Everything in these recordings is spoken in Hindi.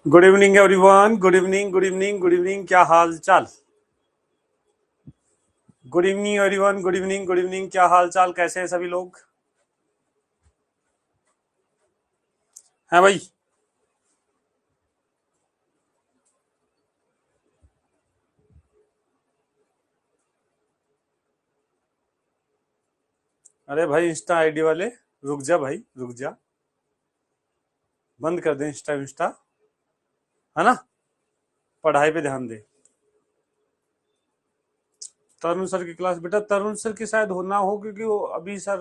Good evening everyone. Good evening, good evening, good evening. क्या हाल चाल? Good evening everyone. Good evening, good evening. क्या हाल चाल? कैसे हैं सभी लोग? हैं भाई? अरे भाई, इंस्टा आईडी वाले, रुक जा भाई, रुक जा। बंद कर दे इंस्टा इंस्टा, है ना? पढ़ाई पे ध्यान दे। तरुण सर की क्लास, बेटा तरुण सर की शायद होना हो, क्योंकि वो अभी सर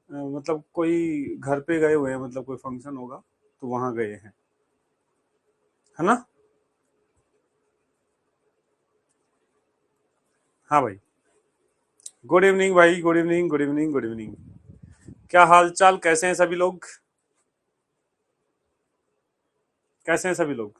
मतलब कोई घर पे गए हुए हैं, मतलब कोई फंक्शन होगा तो वहां गए हैं, है ना? हाँ भाई। गुड इवनिंग भाई, good evening, good evening, good evening. क्या हाल चाल? कैसे हैं सभी लोग? कैसे हैं सभी लोग?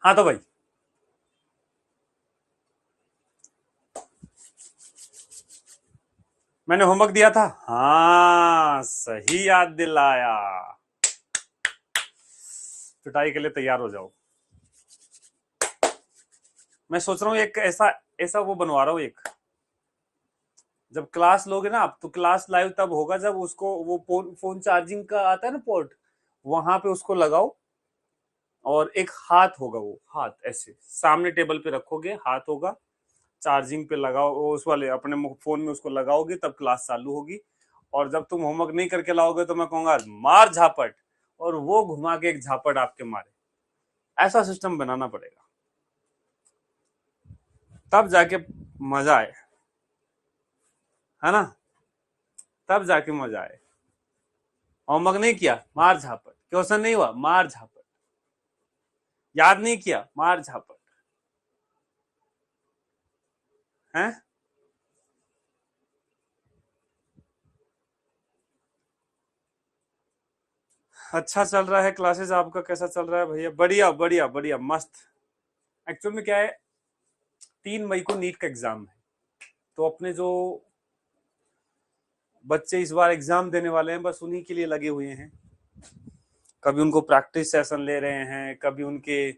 हाँ तो भाई, मैंने होमवर्क दिया था। हाँ, सही याद दिलाया। पिटाई के लिए तैयार हो जाओ। मैं सोच रहा हूँ एक ऐसा ऐसा वो बनवा रहा हूँ एक। जब क्लास लोगे ना आप, तो क्लास लाइव तब होगा जब उसको वो फोन फोन चार्जिंग का आता है ना पोर्ट, वहां पे उसको लगाओ। और एक हाथ होगा, वो हाथ ऐसे सामने टेबल पे रखोगे, हाथ होगा, चार्जिंग पे लगाओ, वो उस वाले अपने फोन में उसको लगाओगे, तब क्लास चालू होगी। और जब तुम होमवर्क नहीं करके लाओगे तो मैं कहूंगा मार झापट, और वो घुमा के एक झापट आपके मारे। ऐसा सिस्टम बनाना पड़ेगा, तब जाके मजा आए, है ना? तब जाके मजा आए। होमवर्क नहीं किया, मार झापट। क्वेश्चन नहीं हुआ, मार झापट। याद नहीं किया, मार झापट। है? अच्छा चल रहा है क्लासेस आपका? कैसा चल रहा है भैया? बढ़िया बढ़िया बढ़िया, मस्त। एक्चुअल में क्या है, 3 मई को नीट का एग्जाम है। तो अपने जो बच्चे इस बार एग्जाम देने वाले हैं, बस उन्हीं के लिए लगे हुए हैं। कभी उनको प्रैक्टिस सेशन ले रहे हैं, कभी उनके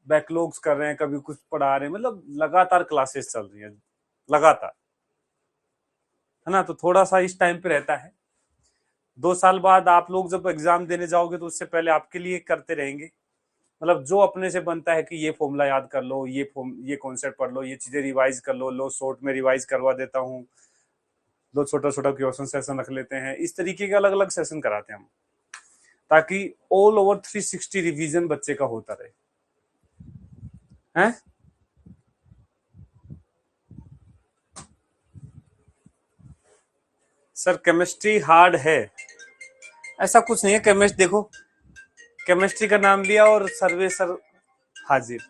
बैकलॉग्स कर रहे हैं, कभी कुछ पढ़ा रहे हैं, मतलब लगातार क्लासेस चल रही हैं, लगातार। है ना? तो थोड़ा सा इस टाइम पे रहता है। 2 साल बाद आप लोग जब एग्जाम देने जाओगे तो उससे पहले आपके लिए करते रहेंगे। मतलब जो अपने से बनता है कि ये फॉर्मूला याद कर लो, ये कॉन्सेप्ट पढ़ लो, ये चीजें रिवाइज कर लो, शॉर्ट में रिवाइज करवा देता हूँ। दो छोटा छोटा क्वेश्चन सेशन रख लेते हैं, इस तरीके के अलग अलग सेशन कराते हैं हम, ताकि ऑल ओवर 360 रिवीजन बच्चे का होता रहे। हैं? सर केमिस्ट्री हार्ड है? ऐसा कुछ नहीं है। केमिस्ट्री देखो, केमिस्ट्री का नाम लिया और सर्वे सर हाजिर।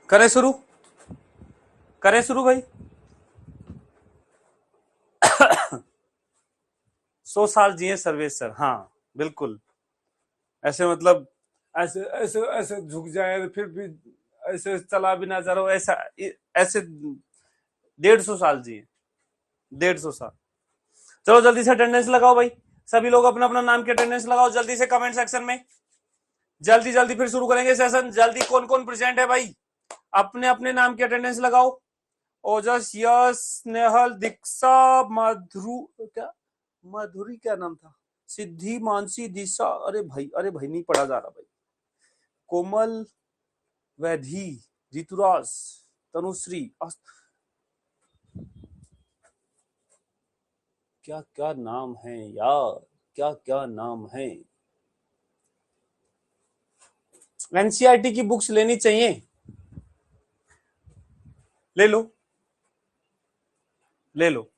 करें शुरू, करें शुरू भाई। 100 साल जिए सर्वेश्वर, हाँ बिल्कुल। ऐसे मतलब ऐसे ऐसे ऐसे झुक जाए फिर भी ऐसे चला भी ना जा रहा हो, ऐसा ऐसे 150 साल जिए, 150 साल। चलो जल्दी से अटेंडेंस लगाओ भाई, सभी लोग अपना अपना नाम की अटेंडेंस लगाओ जल्दी से कमेंट सेक्शन में। जल्दी जल्दी फिर शुरू करेंगे सेशन। जल्दी कौन कौन प्रेजेंट है भाई, अपने अपने नाम की अटेंडेंस लगाओ। ओजस, यश, स्नेहल, दीक्षा, मधुरु, क्या माधुरी क्या नाम था, सिद्धि, मानसी, दिशा, अरे भाई नहीं पढ़ा जा रहा भाई। कोमल, वैधी, ऋतुराज, तनुश्री, क्या क्या नाम है यार, क्या क्या नाम है। एनसीईआरटी की बुक्स लेनी चाहिए, ले लो ले लो,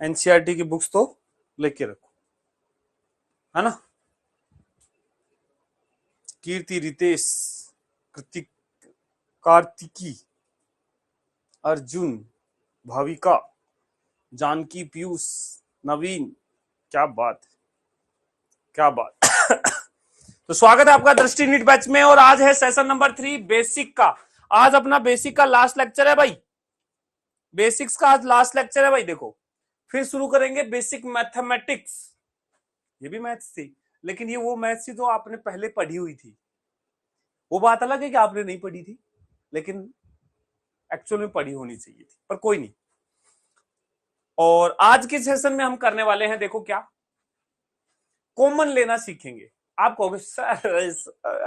एनसीईआरटी की बुक्स तो लेके रखो, है ना। कीर्ति, रितेश, कृतिक, कार्तिकी, अर्जुन, भाविका, जानकी, पीयूष, नवीन, क्या बात है, क्या बात। तो स्वागत है आपका दृष्टि नीट बैच में, और आज है सेशन नंबर 3 बेसिक का। आज अपना बेसिक का लास्ट लेक्चर है भाई, बेसिक्स का आज लास्ट लेक्चर है भाई। देखो फिर शुरू करेंगे बेसिक मैथमेटिक्स। ये भी मैथ्स थी, लेकिन ये वो मैथ्स थी जो आपने पहले पढ़ी हुई थी। वो बात अलग है कि आपने नहीं पढ़ी थी, लेकिन एक्चुअल में पढ़ी होनी चाहिए थी, पर कोई नहीं। और आज के सेशन में हम करने वाले हैं, देखो क्या, कॉमन लेना सीखेंगे। आप कहोगे सर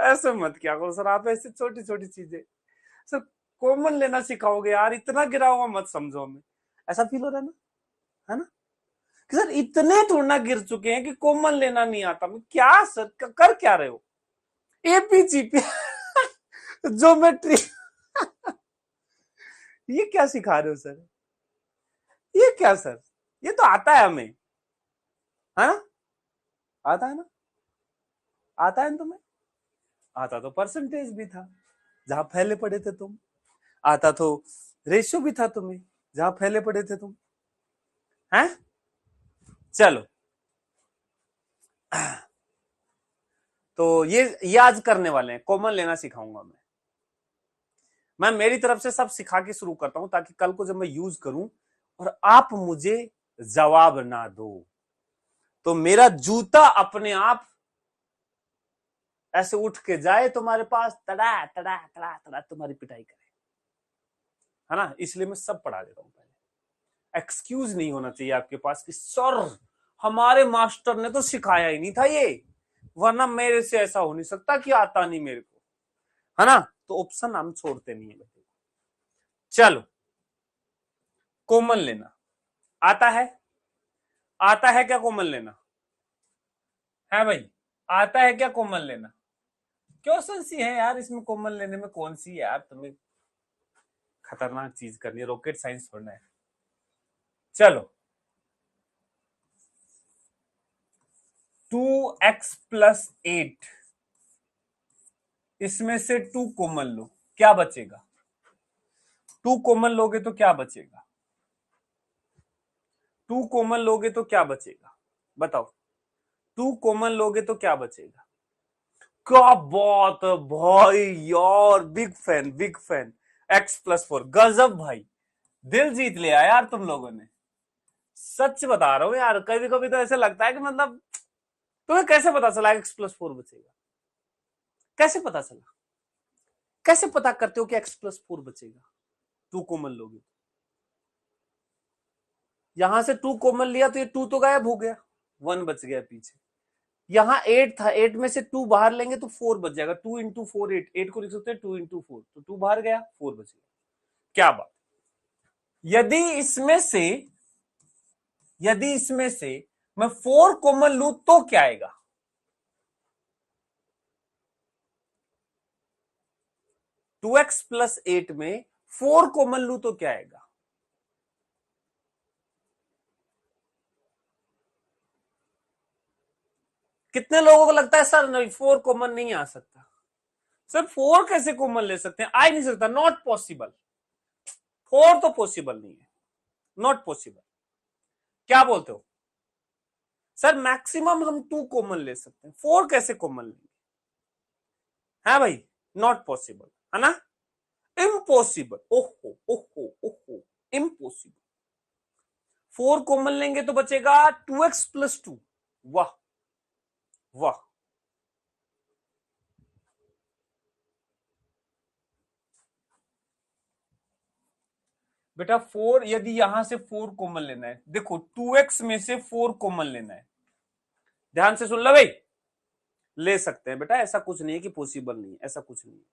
ऐसे मत क्या करो सर, आप ऐसे छोटी छोटी चीजें सर कॉमन लेना सिखाओगे यार, इतना गिरा हुआ मत समझो हमें, ऐसा फील हो रहा है ना, है ना, कि सर इतने थोड़ा ना गिर चुके हैं कि कॉमन लेना नहीं आता। मैं क्या सर कर क्या रहे हो, एपीजीपी ज्योमेट्री ये क्या सिखा रहे हो सर, ये क्या सर, ये तो आता है हमें, है ना, आता है ना, आता है ना तुम्हें। आता तो परसेंटेज भी था जहां पहले पढ़े थे तुम, आता तो रेशियो भी था तुम्हें जहां पहले पढ़े थे तुम, हैं। चलो तो ये आज करने वाले हैं, कॉमन लेना सिखाऊंगा मैं मेरी तरफ से सब सिखा के शुरू करता हूं, ताकि कल को जब मैं यूज करूं और आप मुझे जवाब ना दो तो मेरा जूता अपने आप ऐसे उठ के जाए तुम्हारे पास, तड़ा तड़ा तड़ा तड़ा तुम्हारी पिटाई करे, है ना। इसलिए मैं सब पढ़ा देता हूं पहले। एक्सक्यूज नहीं होना चाहिए आपके पास कि सर हमारे मास्टर ने तो सिखाया ही नहीं था ये, वरना मेरे से ऐसा हो नहीं सकता कि आता नहीं मेरे को, है ना। तो ऑप्शन हम छोड़ते नहीं है। चलो कॉमन लेना आता है, आता है क्या कॉमन लेना, है भाई, आता है क्या कॉमन लेना। क्वेश्चन सी है यार, इसमें कॉमन लेने में कौन सी है यार, तुम्हें खतरनाक चीज करनी है, रॉकेट साइंस छोड़ना है। चलो 2x+8, इसमें से 2 कॉमन लो, क्या बचेगा। 2 कॉमन लोगे तो क्या बचेगा, 2 कॉमन लोगे तो क्या बचेगा, बताओ। 2 कॉमन लोगे तो क्या बचेगा। क्या बात है भाई, यार big fan big fan. x+4 गजब भाई, दिल जीत लिया यार तुम लोगों ने। सच बता रहा हूं यार, कभी कभी तो ऐसे लगता है कि मतलब तुम्हें कैसे पता चला x+4 बचेगा, कैसे पता चला, कैसे पता करते हो कि x+4 बचेगा। 2 कॉमन लोगे, यहां से 2 कॉमन लिया तो ये 2 तो गायब हो गया, 1 बच गया पीछे। यहां 8 था, 8 में से 2 बाहर लेंगे तो 4 बच जाएगा, 2 इंटू 4 8, 8 को लिख सकते हैं 2 इंटू 4, तो 2 बाहर गया 4 बच गया। क्या बात। यदि इसमें से यदि इसमें से मैं 4 कॉमन लू तो क्या आएगा, 2x+8 में 4 कॉमन लू तो क्या आएगा। कितने लोगों को लगता है सर नहीं 4 कॉमन नहीं आ सकता, सर 4 कैसे कॉमन ले सकते हैं? आ ही नहीं सकता, नॉट पॉसिबल। 4 तो पॉसिबल नहीं है, नॉट पॉसिबल। क्या बोलते हो सर? मैक्सिमम हम 2 कॉमन ले सकते हैं, 4 कैसे कॉमन लेंगे? है भाई, नॉट पॉसिबल, है ना? इम्पॉसिबल, ओहो ओहो ओहो, इम्पॉसिबल। 4 कॉमन लेंगे तो बचेगा 2x प्लस 2। वाह वाह, बेटा 4, यदि यहां से 4 कॉमन लेना है, देखो 2x में से 4 कॉमन लेना है, ध्यान से सुन लो भाई, ले सकते हैं बेटा, ऐसा कुछ नहीं है कि पॉसिबल नहीं है, ऐसा कुछ नहीं है,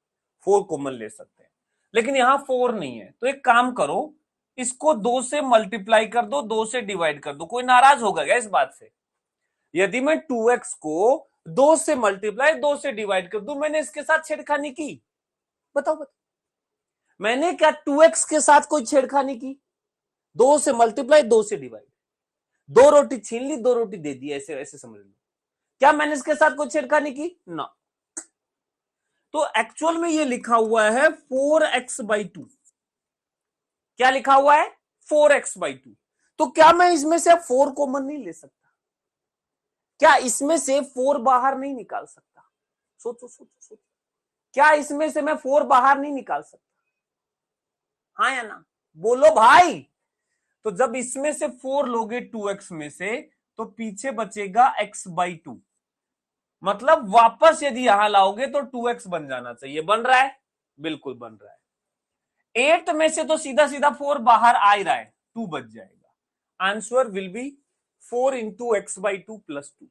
4 कॉमन ले सकते हैं। लेकिन यहां 4 नहीं है, तो एक काम करो, इसको 2 से मल्टीप्लाई कर दो, 2 से डिवाइड कर दो। कोई नाराज होगा क्या इस बात से? यदि मैं 2x को 2 से मल्टीप्लाई 2 से डिवाइड कर दूं, मैंने इसके साथ छेड़खानी की? बताओ बताओ, मैंने क्या 2x के साथ कोई छेड़खानी की? 2 से मल्टीप्लाई 2 से डिवाइड, 2 रोटी छीन ली 2 रोटी दे दी, ऐसे ऐसे समझ लो। क्या मैंने इसके साथ कोई छेड़खानी की? ना। तो एक्चुअल में ये लिखा हुआ है 4x/2। क्या लिखा हुआ है? 4x/2। तो क्या मैं इसमें से अब 4 कॉमन नहीं ले सकता? क्या इसमें से 4 बाहर नहीं निकाल सकता? सोचो सोचो सोचो, क्या इसमें से मैं 4 बाहर नहीं निकाल सकता? हाँ या ना? बोलो भाई। तो जब इसमें से 4 लोगे 2x में से, तो पीछे बचेगा x/2। मतलब वापस यदि यहां लाओगे तो 2x बन जाना चाहिए। बन रहा है? बिल्कुल बन रहा है। 8 में से तो सीधा सीधा 4 बाहर आ ही रहा है, 2 बच जाएगा। Answer will be 4 into x/2 plus 2।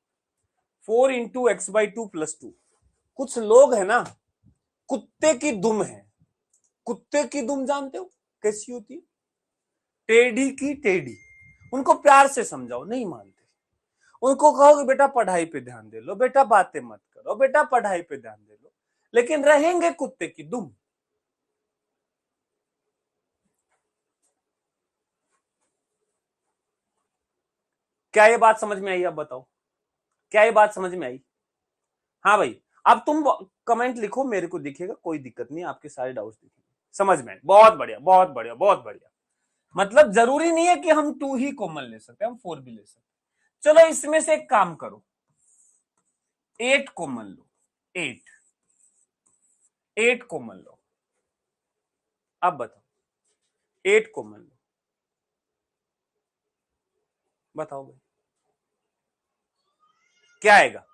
4 into x/2 plus 2। कुछ लोग है ना, कुत्ते की दुम है। कुत्ते की दुम जानते हो कैसी होती है? टेढ़ी की टेढ़ी। उनको प्यार से समझाओ, नहीं मानते। उनको कहो कि बेटा पढ़ाई पे ध्यान दे लो, बेटा बातें मत करो, बेटा पढ़ाई पे ध्यान दे लो, लेकिन रहेंगे कुत्ते की दुम। क्या ये बात समझ में आई? अब बताओ, क्या ये बात समझ में आई? हाँ भाई, अब तुम कमेंट लिखो, मेरे को दिखेगा, कोई दिक्कत नहीं, आपके सारे डाउट्स दिखेंगे। समझ में? बहुत बढ़िया बहुत बढ़िया बहुत बढ़िया। मतलब जरूरी नहीं है कि हम 2 ही कॉमन ले सकते हैं, हम 4 भी ले सकते हैं। चलो इसमें से एक काम करो, 8 कॉमन लो। 8 कॉमन लो। अब बताओ, 8 कॉमन लो, बताओ भाई क्या आएगा?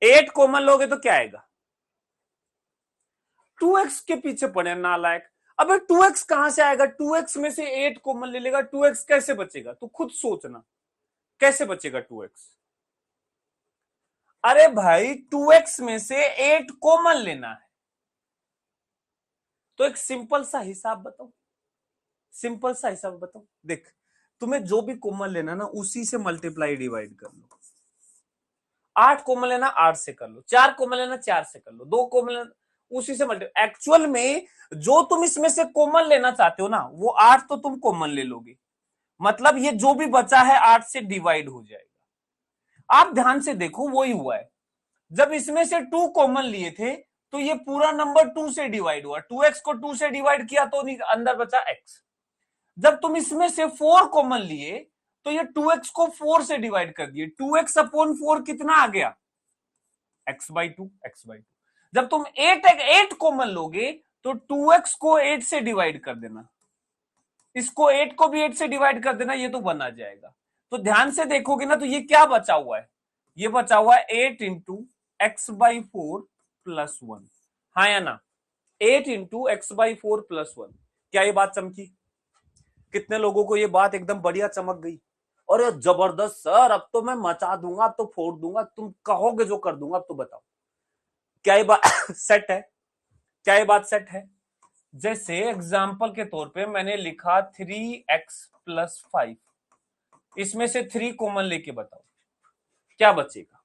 8 कॉमन लोगे तो क्या आएगा? 2x के पीछे पड़े नालायक। अबे 2x कहां से आएगा? 2x में से 8 कॉमन ले लेगा, 2x कैसे बचेगा? तू खुद सोचना, कैसे बचेगा 2x? अरे भाई 2x में से 8 कॉमन लेना है, तो एक सिंपल सा हिसाब बताओ, सिंपल सा हिसाब बताओ। देख, तुम्हें जो भी कॉमन लेना ना, उसी से मल्टीप्लाई डिवाइड कर लो। 8 कॉमन लेना 8 से कर लो, 4 कॉमन लेना 4 से कर लो, 2 कॉमन लेना उसी से मल्टीप्लाई। एक्चुअल में जो तुम इसमें से कॉमन लेना चाहते हो ना, वो 8 तो तुम कॉमन ले लोगे, मतलब ये जो भी बचा है 8 से डिवाइड हो जाएगा। आप ध्यान से देखो, वही हुआ है। जब इसमें से 2 कॉमन लिए थे, तो ये पूरा नंबर 2 से डिवाइड हुआ, 2x को 2 से डिवाइड किया तो अंदर बचा x। जब तुम इसमें से 4 कॉमन लिए, तो ये 2x को 4 से डिवाइड कर दिए, 2x अपॉन 4 कितना आ गया? x/2। जब तुम 8 कॉमन लोगे, तो 2x को 8 से डिवाइड कर देना, इसको 8 को भी 8 से डिवाइड कर देना, ये तो बना जाएगा। तो ध्यान से देखोगे ना, तो ये क्या बचा हुआ है? ये बचा हुआ है 8 इंटू x/4 प्लस 1। हाँ या ना? 8 इंटू x/4 प्लस 1। क्या ये बात चमकी? कितने लोगों को ये बात एकदम बढ़िया चमक गई? और ये जबरदस्त सर, अब तो मैं मचा दूंगा, अब तो फोड़ दूंगा, तुम कहोगे जो कर दूंगा। अब तो बताओ, क्या ये बात सेट है? क्या ये बात सेट है? जैसे एग्जाम्पल के तौर पे मैंने लिखा 3x प्लस 5, इसमें से 3 कॉमन लेके बताओ क्या बचेगा?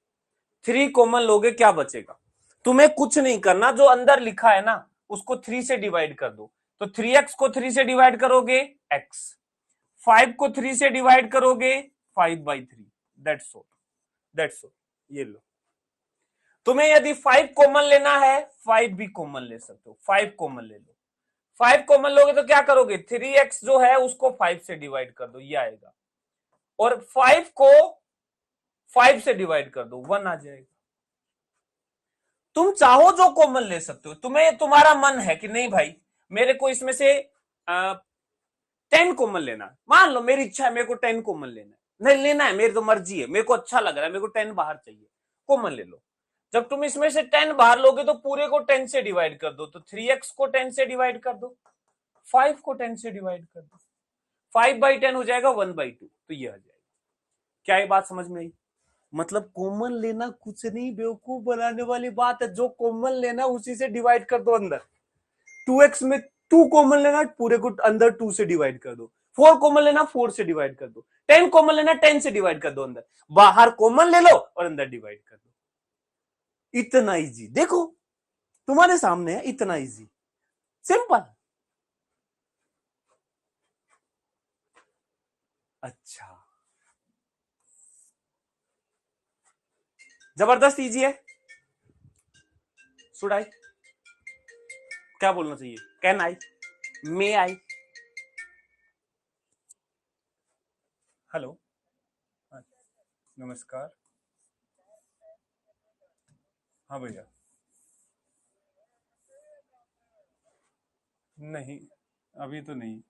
3 कॉमन लोगे, क्या बचेगा? तुम्हें कुछ नहीं करना, जो अंदर लिखा है ना, उसको 3 से डिवाइड कर दो। तो 3x को 3 से डिवाइड करोगे x, 5 को 3 से डिवाइड करोगे 5/3। That's all, that's all. ये लो, तुम्हें यदि 5 कॉमन लेना है 5 भी कॉमन ले सकते हो, 5 कॉमन ले लो। 5 कॉमन लोगे तो क्या करोगे, 3x जो है उसको 5 से डिवाइड कर दो, ये आएगा, और 5 को 5 से डिवाइड कर दो, 1 आ जाएगा। तुम चाहो जो कॉमन ले सकते हो, तुम्हें तुम्हारा मन है कि नहीं भाई मेरे को इसमें से 10 कॉमन लेना है, मान लो मेरी इच्छा है मेरे को 10 कॉमन लेना है, नहीं लेना है मेरी तो मर्जी है, मेरे को अच्छा लग रहा है, मेरे को 10 बाहर चाहिए, कॉमन ले लो। जब तुम इसमें से 10 बाहर लोगे तो पूरे को 10 से डिवाइड कर दो, तो 3x को 10 से डिवाइड कर दो, 5 को 10 से डिवाइड कर दो, 5/10 हो जाएगा 1/2, तो ये आ जाएगा। क्या ये बात समझ में आई? मतलब कॉमन लेना कुछ नहीं, बेवकूफ बनाने वाली बात है, जो कॉमन लेना उसी से डिवाइड कर दो अंदर। 2x में 2 कॉमन लेना, पूरे को अंदर 2 से डिवाइड कर दो, 4 कॉमन लेना 4 से डिवाइड कर दो, 10 कॉमन लेना 10 से डिवाइड कर दो, अंदर बाहर कॉमन ले लो और अंदर डिवाइड कर दो। इतना इजी, देखो तुम्हारे सामने है, इतना इजी, सिंपल। अच्छा, जबरदस्त इजी है। शुड आई, क्या बोलना चाहिए, can I, may I? Hello, नमस्कार। हाँ भैया। नहीं, अभी तो नहीं।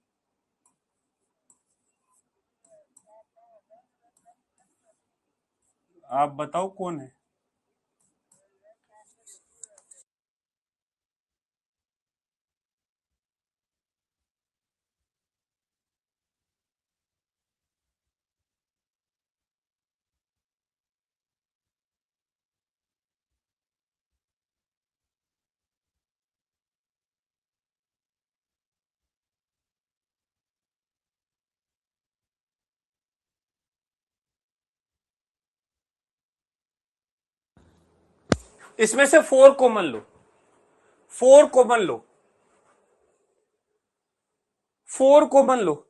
आप बताओ कौन है? इसमें से 4 कॉमन लो, 4 कॉमन लो, 4 कॉमन लो,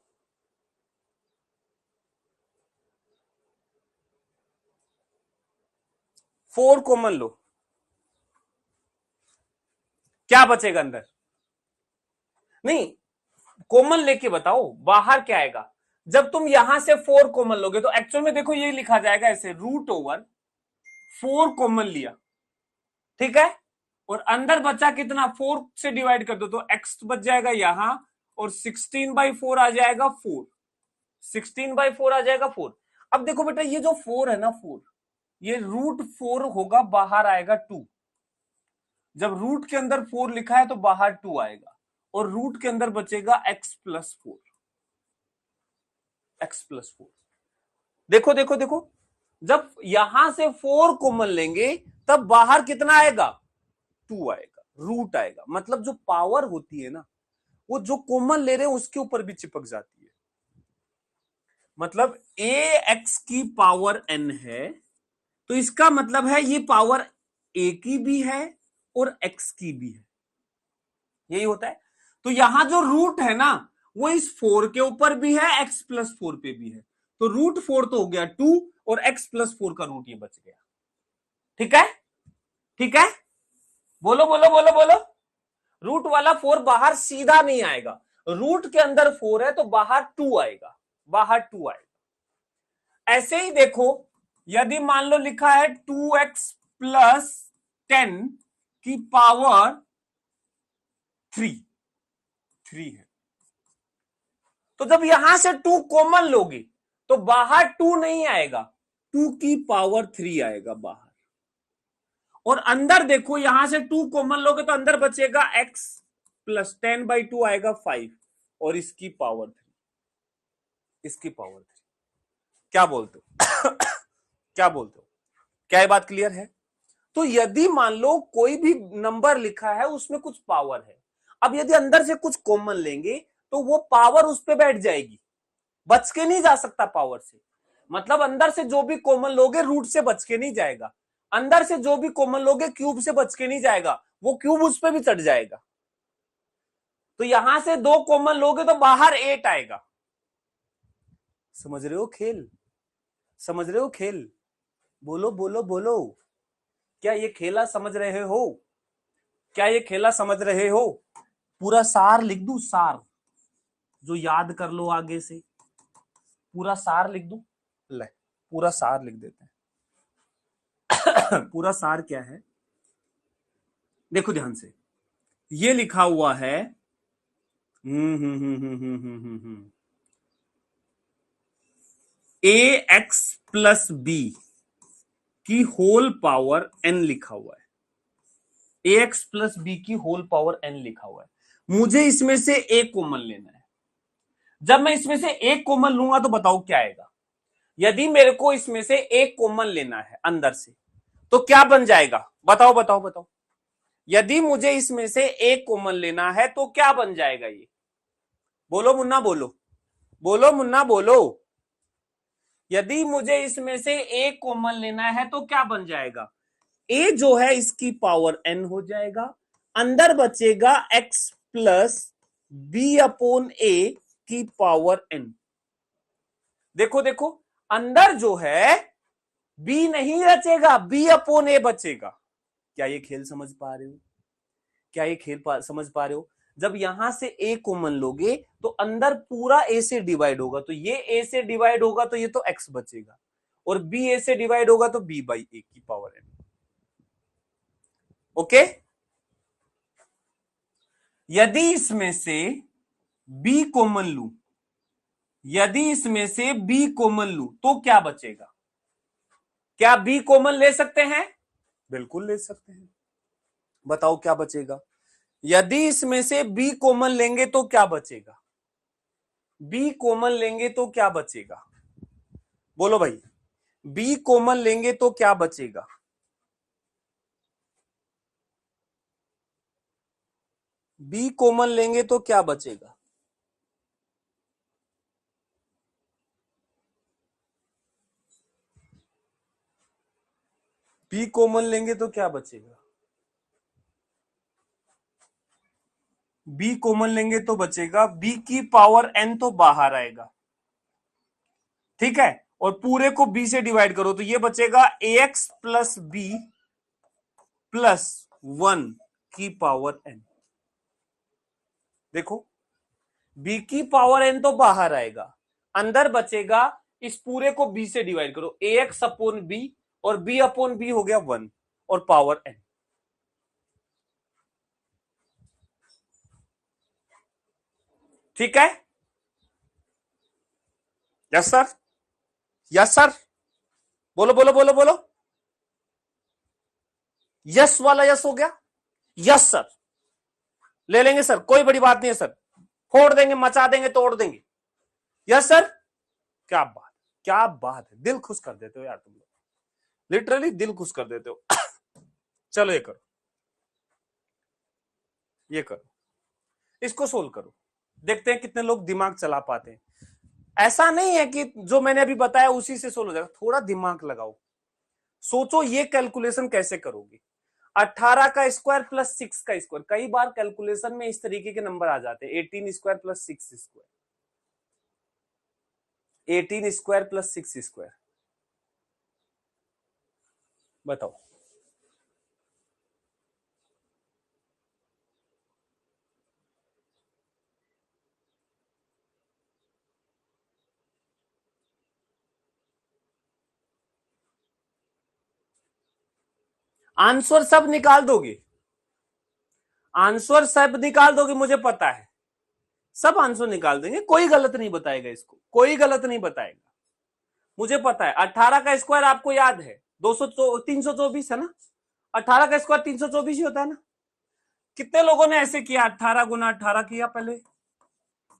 4 कॉमन लो, क्या बचेगा अंदर? नहीं, कॉमन लेके बताओ बाहर क्या आएगा। जब तुम यहां से 4 कॉमन लोगे तो एक्चुअल में देखो ये लिखा जाएगा ऐसे, √4 कॉमन लिया, ठीक है, और अंदर बचा कितना, 4 से डिवाइड कर दो तो x बच जाएगा यहां, और 16/4 आ जाएगा 4, 16/4 आ जाएगा 4। अब देखो बेटा ये जो 4 है ना, 4 ये √4 होगा, बाहर आएगा 2। जब रूट के अंदर 4 लिखा है तो बाहर 2 आएगा, और रूट के अंदर बचेगा x+4, x+4। देखो देखो देखो, जब यहां से 4 कॉमन लेंगे तब बाहर कितना आएगा, 2 आएगा, रूट आएगा। मतलब जो पावर होती है ना, वो जो कॉमन ले रहे हैं उसके ऊपर भी चिपक जाती है। मतलब ax की पावर n है, तो इसका मतलब है ये पावर a की भी है और x की भी है, यही होता है। तो यहां जो रूट है ना, वो इस 4 के ऊपर भी है, x+4 पे भी है, तो √4 तो हो गया 2, और x+4 का रूट ये बच गया। ठीक है, ठीक है, बोलो बोलो बोलो बोलो। रूट वाला 4 बाहर सीधा नहीं आएगा, रूट के अंदर 4 है तो बाहर 2 आएगा, बाहर 2 आएगा। ऐसे ही देखो, यदि मान लो लिखा है 2x+10 की पावर 3 है, तो जब यहां से 2 कॉमन लोगे तो बाहर 2 नहीं आएगा, 2 की पावर 3 आएगा बाहर, और अंदर देखो यहां से 2 कॉमन लोगे तो अंदर बचेगा x+10/2 आएगा 5, और इसकी पावर 3, इसकी पावर 3। क्या बोलते हो क्या बोलते हो, क्या ये बात क्लियर है? तो यदि मान लो कोई भी नंबर लिखा है उसमें कुछ पावर है, अब यदि अंदर से कुछ कॉमन लेंगे तो वो पावर उस पर बैठ जाएगी, बच के नहीं जा सकता पावर से। मतलब अंदर से जो भी कॉमन लोगे रूट से बच के नहीं जाएगा, अंदर से जो भी कॉमन लोगे क्यूब से बच के नहीं जाएगा, वो क्यूब उस पर भी चढ़ जाएगा। तो यहां से 2 कॉमन लोगे तो बाहर 8 आएगा। समझ रहे हो खेल, समझ रहे हो खेल? बोलो बोलो बोलो। क्या ये खेला समझ रहे हो? क्या ये खेला समझ रहे हो? पूरा सार लिख दूं, सार जो याद कर लो आगे से, पूरा सार लिख दूं? ले, पूरा सार लिख देते हैं। पूरा सार क्या है, देखो ध्यान से, ये लिखा हुआ है ए एक्स प्लस बी की होल पावर एन लिखा हुआ है। ए एक्स प्लस बी की होल पावर एन लिखा हुआ है। मुझे इसमें से एक कॉमन लेना है। जब मैं इसमें से एक कॉमन लूंगा तो बताओ क्या आएगा। यदि मेरे को इसमें से एक कॉमन लेना है अंदर से, तो क्या बन जाएगा? बताओ बताओ बताओ। यदि मुझे इसमें से एक कॉमन लेना है तो क्या बन जाएगा? ये बोलो मुन्ना, बोलो बोलो मुन्ना, बोलो। यदि मुझे इसमें से एक कॉमन लेना है तो क्या बन जाएगा? ए जो है इसकी पावर एन हो जाएगा, अंदर बचेगा एक्स प्लस बी अपॉन ए की पावर एन। देखो देखो, अंदर जो है बी नहीं बचेगा, बी अपॉन ए बचेगा। क्या ये खेल समझ पा रहे हो? क्या ये खेल समझ पा रहे हो? जब यहां से ए कॉमन लोगे तो अंदर पूरा ए से डिवाइड होगा, तो ये ए से डिवाइड होगा तो ये तो एक्स बचेगा, और बी ए से डिवाइड होगा तो बी बाई ए की पावर एन। ओके, यदि इसमें से बी कॉमन लू, यदि इसमें से बी कॉमन लू तो क्या बचेगा? क्या बी कॉमन ले सकते हैं? बिल्कुल ले सकते हैं। बताओ क्या बचेगा? यदि इसमें से बी कॉमन लेंगे तो क्या बचेगा? बी कॉमन लेंगे तो क्या बचेगा? बोलो भाई, बी कॉमन लेंगे तो क्या बचेगा? बी कॉमन लेंगे तो क्या बचेगा? बी कॉमन लेंगे तो क्या बचेगा? बी कॉमन लेंगे तो बचेगा बी की पावर एन, तो बाहर आएगा, ठीक है, और पूरे को बी से डिवाइड करो तो ये बचेगा ए एक्स प्लस बी प्लस 1 की पावर एन। देखो, बी की पावर एन तो बाहर आएगा, अंदर बचेगा, इस पूरे को बी से डिवाइड करो, ए एक्स अपॉन बी, और बी अपॉन बी हो गया 1 और पावर एन। ठीक है? यस सर, यस सर, बोलो बोलो बोलो बोलो। यस वाला यस हो गया, यस सर, ले लेंगे सर, कोई बड़ी बात नहीं है सर, फोड़ देंगे, मचा देंगे, तोड़ देंगे। यस सर, क्या बात, क्या बात है, दिल खुश कर देते हो यार तुम लोग, लिटरली दिल खुश कर देते हो। चलो ये करो, ये करो, इसको सोल्व करो, देखते हैं कितने लोग दिमाग चला पाते हैं। ऐसा नहीं है कि जो मैंने अभी बताया उसी से सोल्व हो जाएगा, थोड़ा दिमाग लगाओ, सोचो ये कैलकुलेशन कैसे करोगे। 18 का स्क्वायर प्लस 6 का स्क्वायर, कई बार कैलकुलेशन में इस तरीके के नंबर आ जाते हैं, 18 square plus 6 square, 18 square plus 6 square, बताओ। आंसर सब निकाल दोगे, आंसर सब निकाल दोगे, मुझे पता है सब आंसर निकाल देंगे, कोई गलत नहीं बताएगा, इसको कोई गलत नहीं बताएगा, मुझे पता है। 18 का स्क्वायर आपको याद है 324 है ना, 18 का स्क्वायर 324 ही होता है ना। कितने लोगों ने ऐसे किया, 18 गुना 18 किया पहले,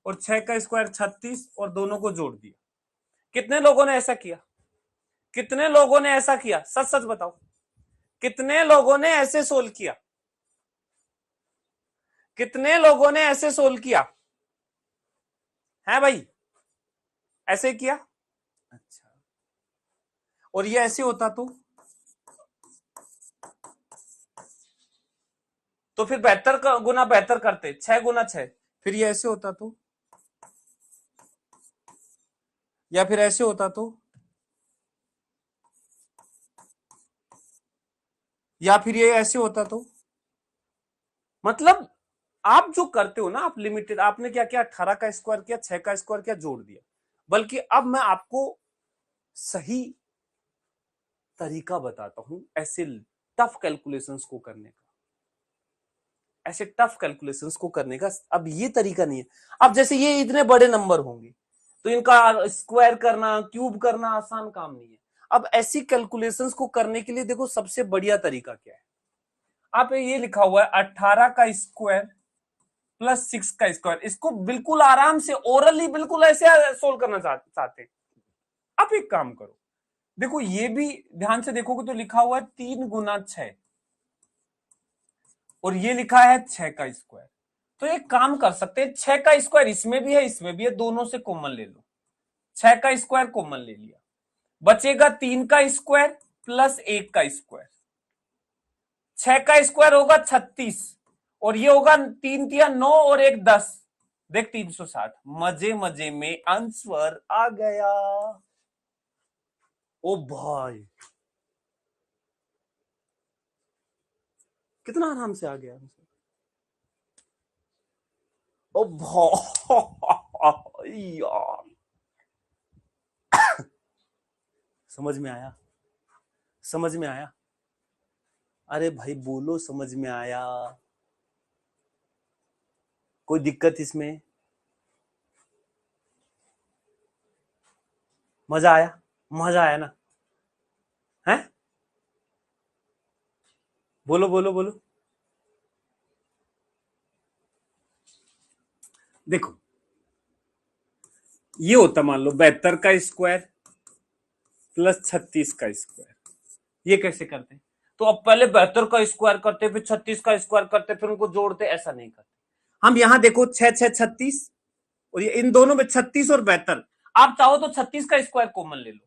और 6 का स्क्वायर 36 और दोनों को जोड़ दिया। कितने लोगों ने ऐसा किया? कितने लोगों ने ऐसा किया? सच सच बताओ, कितने लोगों ने ऐसे सोल्व किया? कितने लोगों ने ऐसे सोल्व किया है भाई? ऐसे किया? अच्छा, और ये ऐसे होता तो फिर 72 गुना 72 करते, 6 गुना 6, फिर ये ऐसे होता तो, या फिर ऐसे होता तो, या फिर ये ऐसे होता तो, मतलब आप जो करते हो ना, आप लिमिटेड, आपने क्या किया, 18 का स्क्वायर किया, 6 का स्क्वायर किया, जोड़ दिया। बल्कि अब मैं आपको सही तरीका बताता हूं ऐसे टफ कैलकुलेशंस को करने का, ऐसे टफ कैलकुलेशंस को करने का। अब ये तरीका नहीं है। अब जैसे ये इतने बड़े नंबर होंगे तो इनका स्क्वायर करना, क्यूब करना आसान काम नहीं है। अब ऐसी कैलकुलेशंस को करने के लिए देखो सबसे बढ़िया तरीका क्या है। आप ये लिखा हुआ है 18 का स्क्वायर प्लस 6 का स्क्वायर, इसको बिल्कुल आराम से ओरली बिल्कुल ऐसे सोल्व करना चाहते हैं। आप एक काम करो, देखो ये भी ध्यान से देखोगे तो लिखा हुआ है 3 गुना 6, और ये लिखा है 6 का स्क्वायर। तो एक काम कर सकते हैं, 6 का स्क्वायर इसमें भी है इसमें भी है, दोनों से कॉमन ले लो। 6 का स्क्वायर कॉमन ले लिया, बचेगा 3 का स्क्वायर प्लस 1 का स्क्वायर। 6 का स्क्वायर होगा 36, और ये होगा 3 तिया 9 और 1 10, देख 360। मजे मजे में आंसर आ गया। ओ भाई कितना आराम से आ गया आंसर। ओ भाई यार, समझ में आया, समझ में आया। अरे भाई बोलो समझ में आया, कोई दिक्कत इसमें? मजा आया, मजा आया ना? है, बोलो बोलो बोलो। देखो ये होता, मान लो 72 का स्क्वायर प्लस 36 का स्क्वायर, ये कैसे करते? तो अब पहले 72 का स्क्वायर करते, फिर 36 का स्क्वायर करते, फिर उनको जोड़ते, ऐसा नहीं करते हम। यहां देखो 6 6 36, और ये इन दोनों में 36 और 72, आप चाहो तो 36 का स्क्वायर कॉमन ले लो।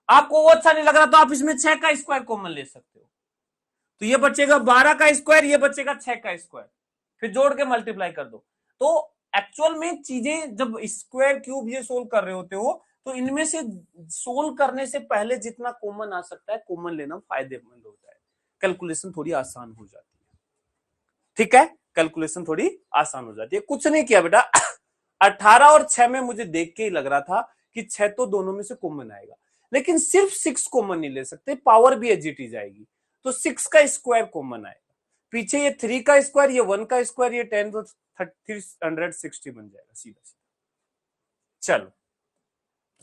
आपको वो अच्छा नहीं लग रहा तो आप इसमें 6 का स्क्वायर कॉमन ले सकते हो। तो ये बचेगा 12 का स्क्वायर, ये बचेगा 6 का स्क्वायर, फिर जोड़ के मल्टीप्लाई कर दो। तो एक्चुअल में चीजें जब स्क्वायर क्यूब ये सोल्व कर रहे होते हो, तो इनमें से सोल्व करने से पहले जितना कॉमन आ सकता है कॉमन लेना फायदेमंद होता है, कैलकुलेशन थोड़ी आसान हो जाती है। ठीक है, कैलकुलेशन थोड़ी आसान हो जाती है। कुछ नहीं किया बेटा 18 और 6 में मुझे देख के ही लग रहा था कि 6 तो दोनों में से कॉमन आएगा, लेकिन सिर्फ 6 कॉमन नहीं ले सकते, पावर भी एजीटी जाएगी। तो 6 का स्क्वायर कॉमन आएगा, पीछे ये 3 का स्क्वायर, ये 1 का स्क्वायर, ये 10 तो 360 बन जाएगा सीधा सीधा। चलो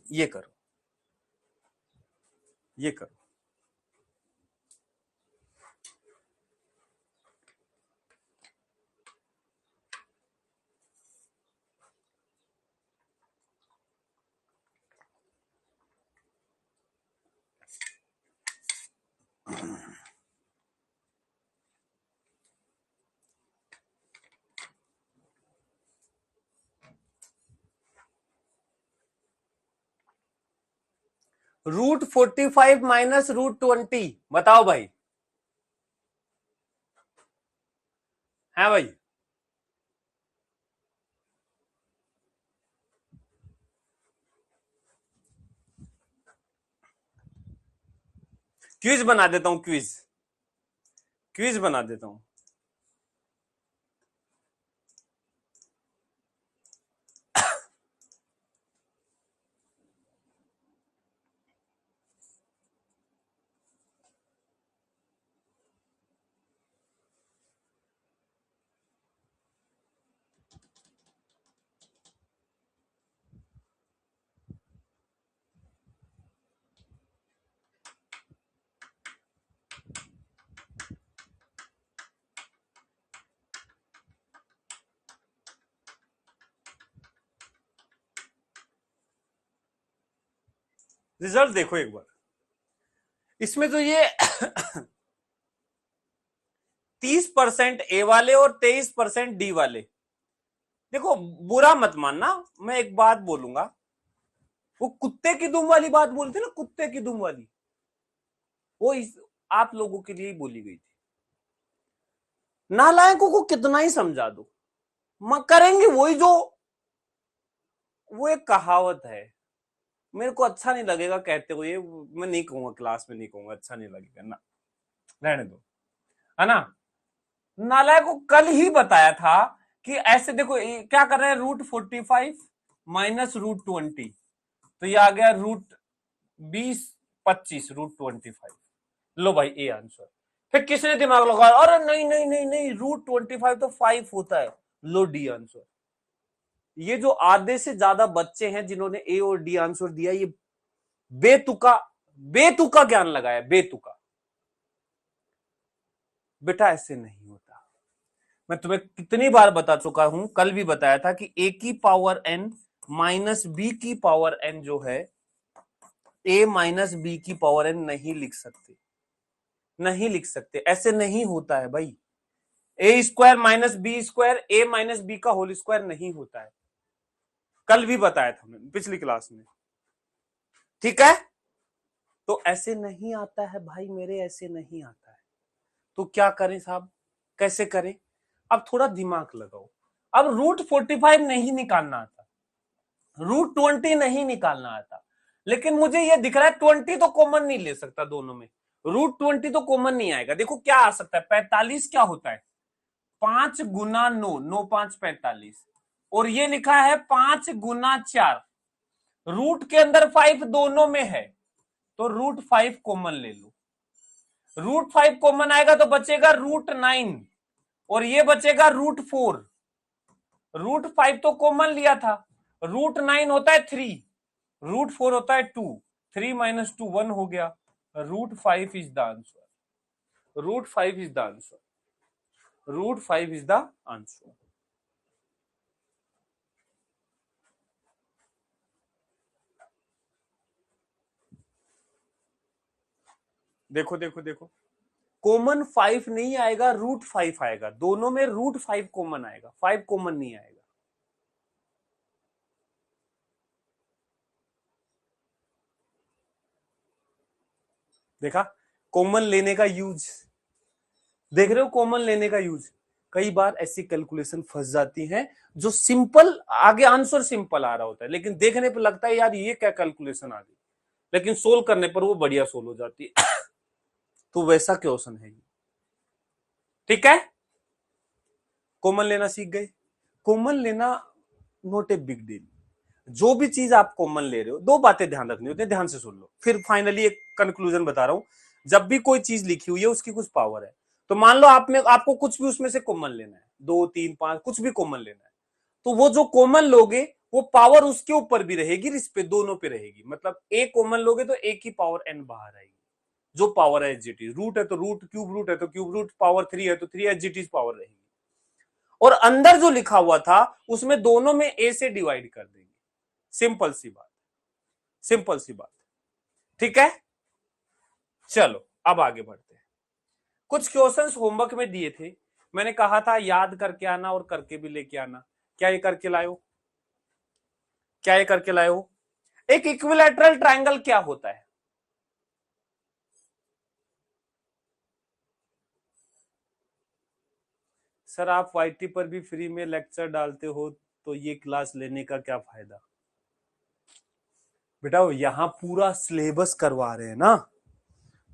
ये करो, ये करो। √45 माइनस √20, बताओ भाई। है भाई? क्विज बना देता हूं, क्विज, क्विज बना देता हूं। रिजल्ट देखो एक बार, इसमें तो ये 30% ए वाले और 23% डी वाले। देखो बुरा मत मानना, मैं एक बात बोलूंगा, वो कुत्ते की दुम वाली बात बोलते ना, कुत्ते की दुम वाली, वो आप लोगों के लिए ही बोली गई थी। नालायकों को कितना ही समझा दो, करेंगे वही जो, वो एक कहावत है, मेरे को अच्छा नहीं लगेगा कहते हुए, मैं नहीं कहूंगा, क्लास में नहीं कहूंगा, अच्छा नहीं लगेगा ना। रहने दो, है ना। नालायक को कल ही बताया था कि ऐसे देखो क्या कर रहे हैं, √45 माइनस √20, तो ये आ गया √20 25 √25। लो भाई ए आंसर। फिर किसने दिमाग लगाया, अरे नहीं नहीं नहीं नहीं, √25 तो 5 होता है। लो डी आंसर। ये जो आधे से ज्यादा बच्चे हैं जिन्होंने ए और डी आंसर दिया, ये बेतुका बेतुका ज्ञान लगाया, बेतुका। बेटा ऐसे नहीं होता। मैं तुम्हें कितनी बार बता चुका हूं, कल भी बताया था कि ए की पावर एन माइनस बी की पावर एन जो है, ए माइनस बी की पावर एन नहीं लिख सकते, नहीं लिख सकते, ऐसे नहीं होता है भाई। ए स्क्वायर माइनस बी स्क्वायर ए माइनस बी का होल स्क्वायर नहीं होता है, कल भी बताया था मैंने पिछली क्लास में, ठीक है। तो ऐसे नहीं आता है भाई मेरे, ऐसे नहीं आता है। तो क्या करें साहब, कैसे करें? अब थोड़ा दिमाग लगाओ। अब √45 नहीं निकालना आता, √20 नहीं निकालना आता, लेकिन मुझे यह दिख रहा है 20 तो कॉमन नहीं ले सकता दोनों में, √20 तो कॉमन नहीं आएगा। देखो क्या आ सकता है, 45 क्या होता है, 5 गुना 9, 9 5 45, और ये लिखा है 5 गुना 4, रूट के अंदर 5 दोनों में है, तो √5 कॉमन ले लो। √5 कॉमन आएगा तो बचेगा √9, और ये बचेगा √4। √5 तो कॉमन लिया था, √9 होता है 3, √4 होता है 2, 3 माइनस 2 1 हो गया। √5 is the answer, √5 is the answer, √5 is the answer. देखो देखो देखो, कॉमन 5 नहीं आएगा, √5 आएगा, दोनों में √5 कॉमन आएगा, 5 कॉमन नहीं आएगा। देखा कॉमन लेने का यूज, देख रहे हो कॉमन लेने का यूज। कई बार ऐसी कैलकुलेशन फंस जाती हैं जो सिंपल, आगे आंसर सिंपल आ रहा होता है, लेकिन देखने पर लगता है यार ये क्या कैलकुलेशन आ गई, लेकिन सोल्व करने पर वो बढ़िया सोल्व हो जाती है। तो वैसा क्वेश्चन है ये, ठीक है। कॉमन लेना सीख गए, कॉमन लेना नॉट ए बिग डील। जो भी चीज आप कॉमन ले रहे हो, दो बातें ध्यान रखनी होती है, ध्यान से सुन लो, फिर फाइनली एक कंक्लूजन बता रहा हूं। जब भी कोई चीज लिखी हुई है उसकी कुछ पावर है, तो मान लो आप में आपको कुछ भी उसमें से कॉमन लेना है, 2 3 5 कुछ भी कॉमन लेना है, तो वो जो कॉमन लोगे वो पावर उसके ऊपर भी रहेगी, इस पे दोनों पे रहेगी। मतलब ए कॉमन लोगे तो ए की पावर एन बाहर आएगी, जो पावर है एचजीटी, रूट है तो रूट, क्यूब रूट है तो क्यूब रूट, पावर 3 है तो 3 एचजीटी पावर रहेगी। और अंदर जो लिखा हुआ था उसमें दोनों में ए से डिवाइड कर देंगे, सिंपल सी बात, सिंपल सी बात, ठीक है। चलो अब आगे बढ़ते हैं। कुछ क्वेश्चंस होमवर्क में दिए थे, मैंने कहा था याद करके आना और करके भी लेके आना। क्या ये करके लाए हो, क्या ये करके लाए हो? एक इक्विलैटरल ट्रायंगल क्या होता है? सर आप वाईटी पर भी फ्री में लेक्चर डालते हो, तो ये क्लास लेने का क्या फायदा? बेटा यहां पूरा सिलेबस करवा रहे हैं ना,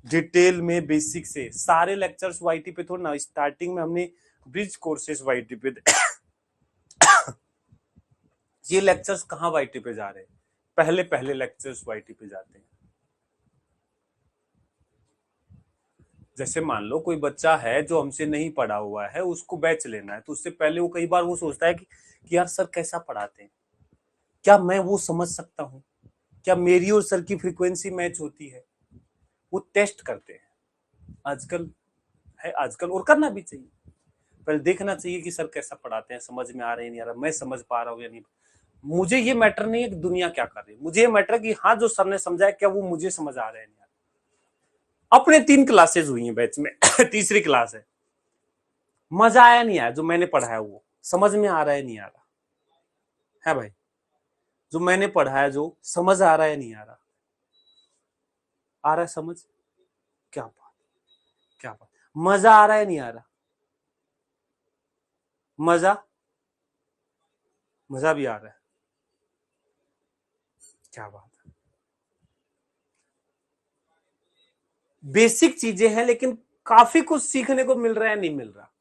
डिटेल में, बेसिक से। सारे लेक्चर्स वाईटी पे थोड़ा ना, स्टार्टिंग में हमने ब्रिज कोर्सेज वाईटी पे ये लेक्चर्स कहां वाईटी पे जा रहे हैं, पहले पहले लेक्चर्स वाईटी पे जाते हैं। जैसे मान लो कोई बच्चा है जो हमसे नहीं पढ़ा हुआ है, उसको बैच लेना है, तो उससे पहले वो कई बार वो सोचता है कि यार सर कैसा पढ़ाते हैं, क्या मैं वो समझ सकता हूं, क्या मेरी और सर की फ्रीक्वेंसी मैच होती है, वो टेस्ट करते हैं। आजकल है, आजकल, और करना भी चाहिए। पहले देखना चाहिए कि सर कैसा पढ़ाते हैं, समझ में आ रहा है नहीं आ रहा, मैं समझ पा रहा हूँ या नहीं। मुझे ये मैटर नहीं है कि दुनिया क्या कर रही है, मुझे ये मैटर है कि हाँ जो सर ने समझाया क्या वो मुझे समझ आ रहा है नहीं आ रहा। अपने 3 क्लासेस हुई हैं बैच में तीसरी क्लास है, मजा आया नहीं आया, जो मैंने पढ़ाया वो समझ में आ रहा है नहीं आ रहा है भाई, जो मैंने पढ़ाया जो समझ आ रहा है नहीं आ रहा, आ रहा है समझ? क्या बात, क्या बात, मजा आ रहा है नहीं आ रहा? मजा, मजा भी आ रहा है, क्या बात है। बेसिक चीजें हैं लेकिन काफी कुछ सीखने को मिल रहा है, नहीं मिल रहा?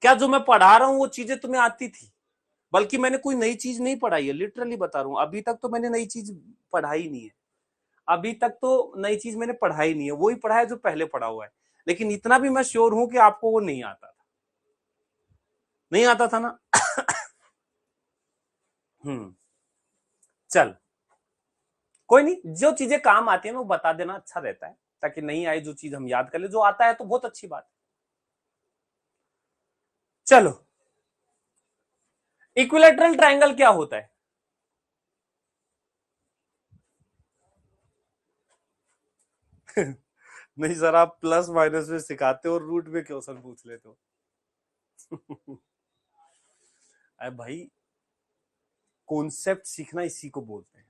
क्या जो मैं पढ़ा रहा हूं वो चीजें तुम्हें आती थी? बल्कि मैंने कोई नई चीज नहीं पढ़ाई है, लिटरली बता रहा हूं, अभी तक तो मैंने नई चीज पढ़ाई नहीं है। अभी तक तो नई चीज मैंने पढ़ाई नहीं है, वही पढ़ा है जो पहले पढ़ा हुआ है। लेकिन इतना भी मैं श्योर हूं कि आपको वो नहीं आता था, नहीं आता था ना। चल कोई नहीं, जो चीजें काम आती है ना वो बता देना अच्छा रहता है, ताकि नहीं आए जो चीज हम याद कर ले। जो आता है तो बहुत अच्छी बात है। चलो, इक्विलैटरल ट्रायंगल क्या होता है? नहीं सर, आप प्लस माइनस में सिखाते हो और रूट में क्वेश्चन पूछ लेते हो। अरे भाई, कॉन्सेप्ट सीखना इसी को बोलते हैं,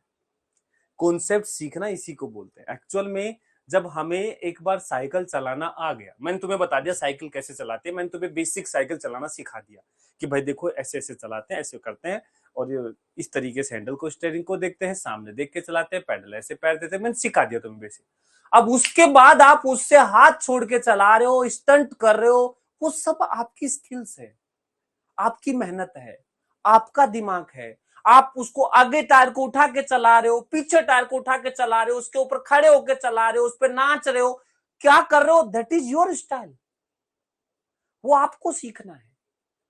कॉन्सेप्ट सीखना इसी को बोलते हैं। एक्चुअल में जब हमें एक बार साइकिल चलाना आ गया, मैंने तुम्हें बता दिया साइकिल कैसे चलाते हैं, मैंने तुम्हें बेसिक साइकिल चलाना सिखा दिया कि भाई देखो ऐसे ऐसे चलाते हैं, ऐसे करते हैं, और ये इस तरीके से हैंडल को, स्टीयरिंग को देखते हैं, सामने देख के चलाते हैं, पैडल ऐसे पैर देते हैं, मैंने सिखा दिया तुम्हें बेसिक। अब उसके बाद आप उससे हाथ छोड़ के चला रहे हो, स्टंट कर रहे हो, वो सब आपकी स्किल्स है, आपकी मेहनत है, आपका दिमाग है। आप उसको आगे टायर को उठा के चला रहे हो, पीछे टायर को उठा के चला रहे हो, उसके ऊपर खड़े होकर चला रहे हो, उस पर नाच रहे हो, क्या कर रहे हो, दैट इज योर स्टाइल। वो आपको सीखना है।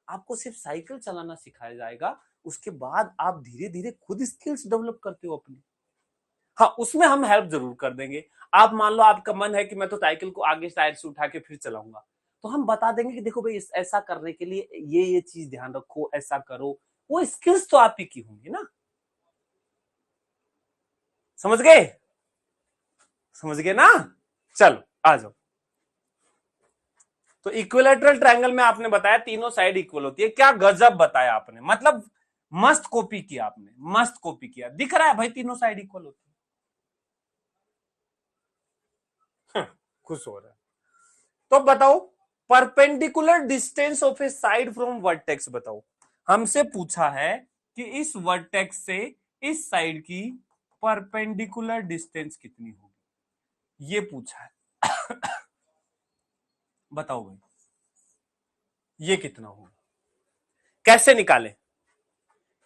आपको सिर्फ साइकिल चलाना सिखाया जाएगा, उसके बाद आप धीरे धीरे खुद स्किल्स डेवलप करते हो अपनी। हाँ, उसमें हम हेल्प जरूर कर देंगे। आप मान लो आपका मन है कि मैं तो साइकिल को आगे टायर से उठा के फिर चलाऊंगा, तो हम बता देंगे कि देखो भाई ऐसा करने के लिए ये चीज ध्यान रखो, ऐसा करो। वो स्किल्स तो आप ही की होंगी ना। समझ गए? समझ गए ना? चलो आ जाओ। तो इक्विलैटरल ट्रायंगल में आपने बताया तीनों साइड इक्वल होती है। क्या गजब बताया आपने, मतलब मस्त कॉपी किया आपने, मस्त कॉपी किया। दिख रहा है भाई तीनों साइड इक्वल होती है। खुश हो रहा है। तो बताओ, perpendicular distance of A side from vertex बताओ। हमसे पूछा है कि इस वर्टेक्स से इस साइड की परपेंडिकुलर डिस्टेंस कितनी होगी, ये पूछा है। बताओ भाई, ये कितना होगा? कैसे निकाले,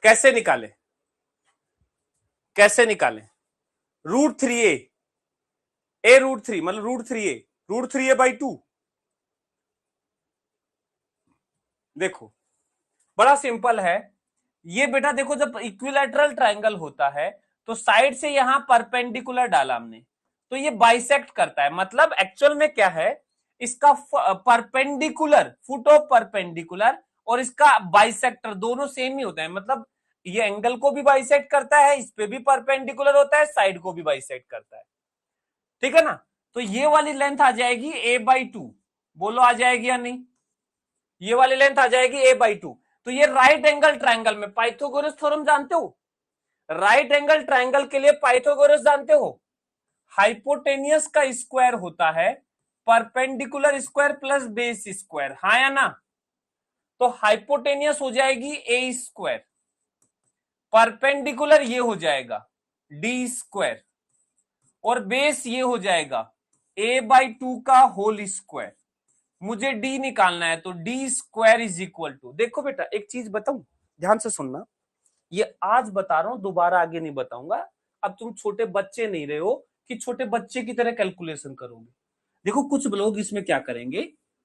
कैसे निकाले, कैसे निकाले? √3a, a√3 मतलब √3a देखो बड़ा सिंपल है ये बेटा। देखो जब इक्विलैटरल ट्रायंगल होता है तो साइड से यहां परपेंडिकुलर डाला हमने, तो ये बाइसेक्ट करता है। मतलब एक्चुअल में क्या है, इसका परपेंडिकुलर, फुट ऑफ परपेंडिकुलर और इसका बाइसेक्टर दोनों सेम ही होता है। मतलब ये एंगल को भी बाइसेक्ट करता है, इस पे भी परपेंडिकुलर होता है, साइड को भी बाइसेक्ट करता है। ठीक है ना? तो ये वाली लेंथ आ जाएगी a/2। बोलो आ जाएगी या नहीं? ये वाली लेंथ आ जाएगी a/2। तो ये राइट एंगल ट्रायंगल में पाइथागोरस थ्योरम जानते हो? राइट एंगल ट्रायंगल के लिए पाइथागोरस जानते हो? हाइपोटेनियस का स्क्वायर होता है perpendicular square plus base square, हाँ या ना? तो हाइपोटेनियस हो जाएगी a², परपेंडिकुलर ये हो जाएगा d², और बेस ये हो जाएगा a/2 का होल स्क्वायर। मुझे d निकालना है, तो d² देखो बेटा एक चीज बताऊं, ध्यान से सुनना। ये आज बता रहा हूं, दोबारा आगे नहीं बताऊंगा। अब तुम छोटे बच्चे नहीं रहे हो कि छोटे बच्चे की तरह कैलकुलेशन करोगे। देखो कुछ लोग इसमें क्या करेंगे,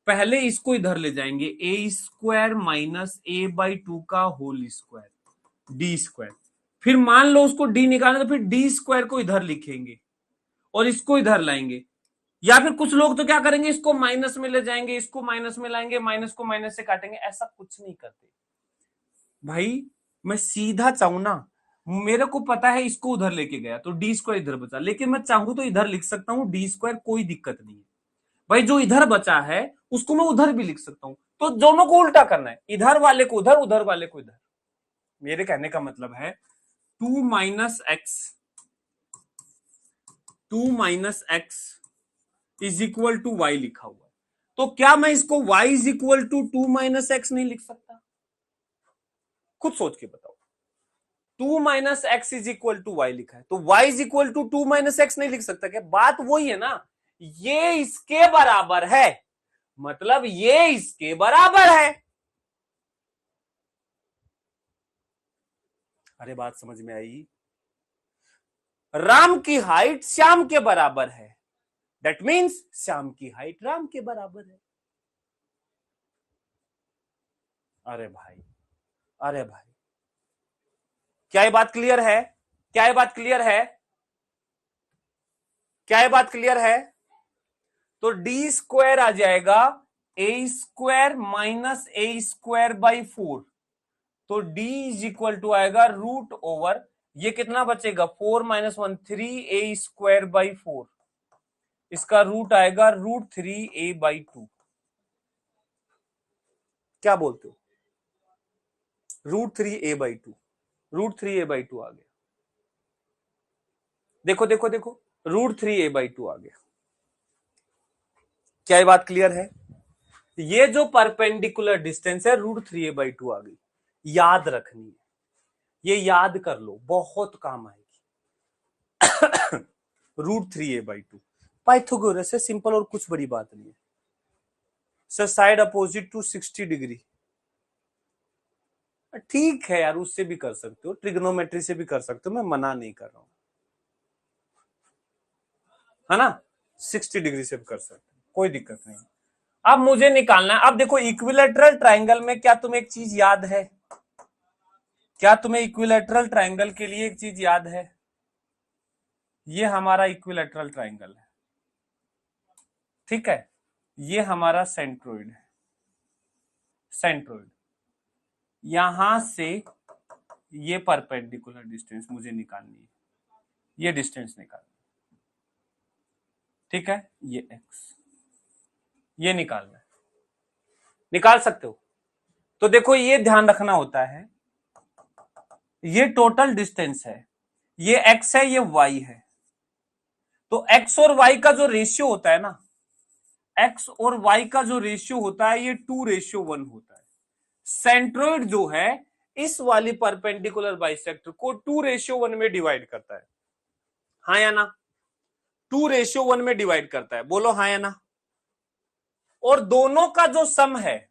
पहले इसको इधर ले जाएंगे, a² माइनस a/2 का होल स्क्वायर d²। फिर मान लो उसको d निकालना, तो फिर d² को इधर लिखेंगे और इसको इधर लाएंगे। या फिर कुछ लोग तो क्या करेंगे, इसको माइनस में ले जाएंगे, इसको माइनस में लाएंगे, माइनस को माइनस से काटेंगे। ऐसा कुछ नहीं करते भाई। मैं सीधा चाहूं ना, मेरे को पता है इसको उधर लेके गया तो d² इधर बचा, लेकिन मैं चाहूं तो इधर लिख सकता हूं d², कोई दिक्कत नहीं है भाई। जो इधर बचा है उसको मैं उधर भी लिख सकता हूं। तो दोनों को उल्टा करना है, इधर वाले को उधर, उधर वाले को इधर। मेरे कहने का मतलब है 2 - x is equal to y लिखा हुआ है, तो क्या मैं इसको y is equal to 2 - x नहीं लिख सकता? खुद सोच के बताओ। 2 - x is equal to y लिखा है, तो y is equal to 2 - x नहीं लिख सकता क्या? बात वही है ना, ये इसके बराबर है। मतलब ये इसके बराबर है। अरे बात समझ में आई? राम की हाइट श्याम के बराबर है, दैट मीन्स श्याम की हाइट राम के बराबर है। अरे भाई, अरे भाई, क्या ये बात क्लियर है? क्या ये बात क्लियर है? क्या ये बात क्लियर है? तो डी स्क्वायर आ जाएगा A square minus A square by 4। तो डी इज इक्वल टू आएगा रूट ओवर, ये कितना बचेगा 4 माइनस 1 3 ए स्क्वायर बाई 4, इसका रूट आएगा रूट 3 ए बाई 2। क्या बोलते हो? Root 3 a by 2, root 3 a by 2 आ गया। देखो देखो देखो, रूट 3 ए बाई 2 आ गया। क्या ये बात क्लियर है? ये जो परपेंडिकुलर डिस्टेंस है रूट 3 ए बाई 2 आ गई, याद रखनी है, ये याद कर लो, बहुत काम आएगी। रूट 3 ए बाई 2 पाइथागोरस से सिंपल, और कुछ बड़ी बात नहीं है। Sir side opposite to 60 degree, ठीक है यार, उससे भी कर सकते हो, ट्रिग्नोमेट्री से भी कर सकते हो, मैं मना नहीं कर रहा हूं, है ना, 60 डिग्री से भी कर सकते हो, कोई दिक्कत नहीं। अब मुझे निकालना है, अब देखो इक्विलैटरल ट्रायंगल में क्या तुम्हें एक चीज याद है? क्या तुम्हें इक्विलैटरल ट्रायंगल के लिए एक चीज याद है? ये हमारा इक्विलैटरल ट्रायंगल है, ठीक है, ये हमारा सेंट्रोइड है, सेंट्रोइड, यहां से ये परपेंडिकुलर डिस्टेंस मुझे निकालनी है, ये डिस्टेंस निकालनी, ठीक है, ये एक्स, ये निकालना है, निकाल सकते हो। तो देखो ये ध्यान रखना होता है, ये टोटल डिस्टेंस है, ये एक्स है, ये वाई है, तो एक्स और वाई का जो रेशियो होता है ना, एक्स और वाई का जो रेशियो होता है ये 2:1 होता है। सेंट्रोइड जो है इस वाली परपेंडिकुलर बाइसेक्टर को 2:1 में डिवाइड करता है, हाँ या ना? 2:1 में डिवाइड करता है, बोलो हाँ या ना? और दोनों का जो सम है,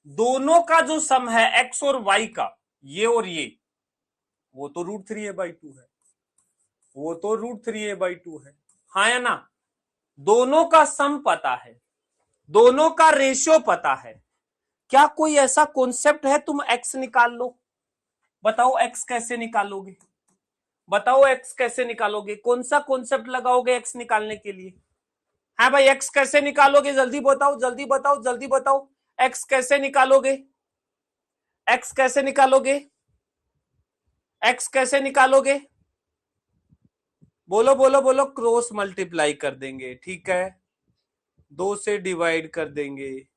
दोनों का जो सम है एक्स और वाई का, ये और ये, वो तो रूट 3 ए बाई 2 है, वो तो रूट 3 ए बाई 2 है, हाँ या ना? दोनों का सम पता है, दोनों का रेशियो पता है। क्या कोई ऐसा कॉन्सेप्ट है तुम एक्स निकाल लो? बताओ एक्स कैसे निकालोगे? बताओ एक्स कैसे निकालोगे? कौन सा कॉन्सेप्ट लगाओगे एक्स निकालने के लिए? हाँ भाई, एक्स कैसे निकालोगे? जल्दी बताओ, जल्दी बताओ, जल्दी बताओ, एक्स कैसे निकालोगे? एक्स कैसे निकालोगे? एक्स कैसे निकालोगे? बोलो बोलो बोलो। क्रॉस मल्टीप्लाई कर देंगे, ठीक है, 2 से डिवाइड कर देंगे,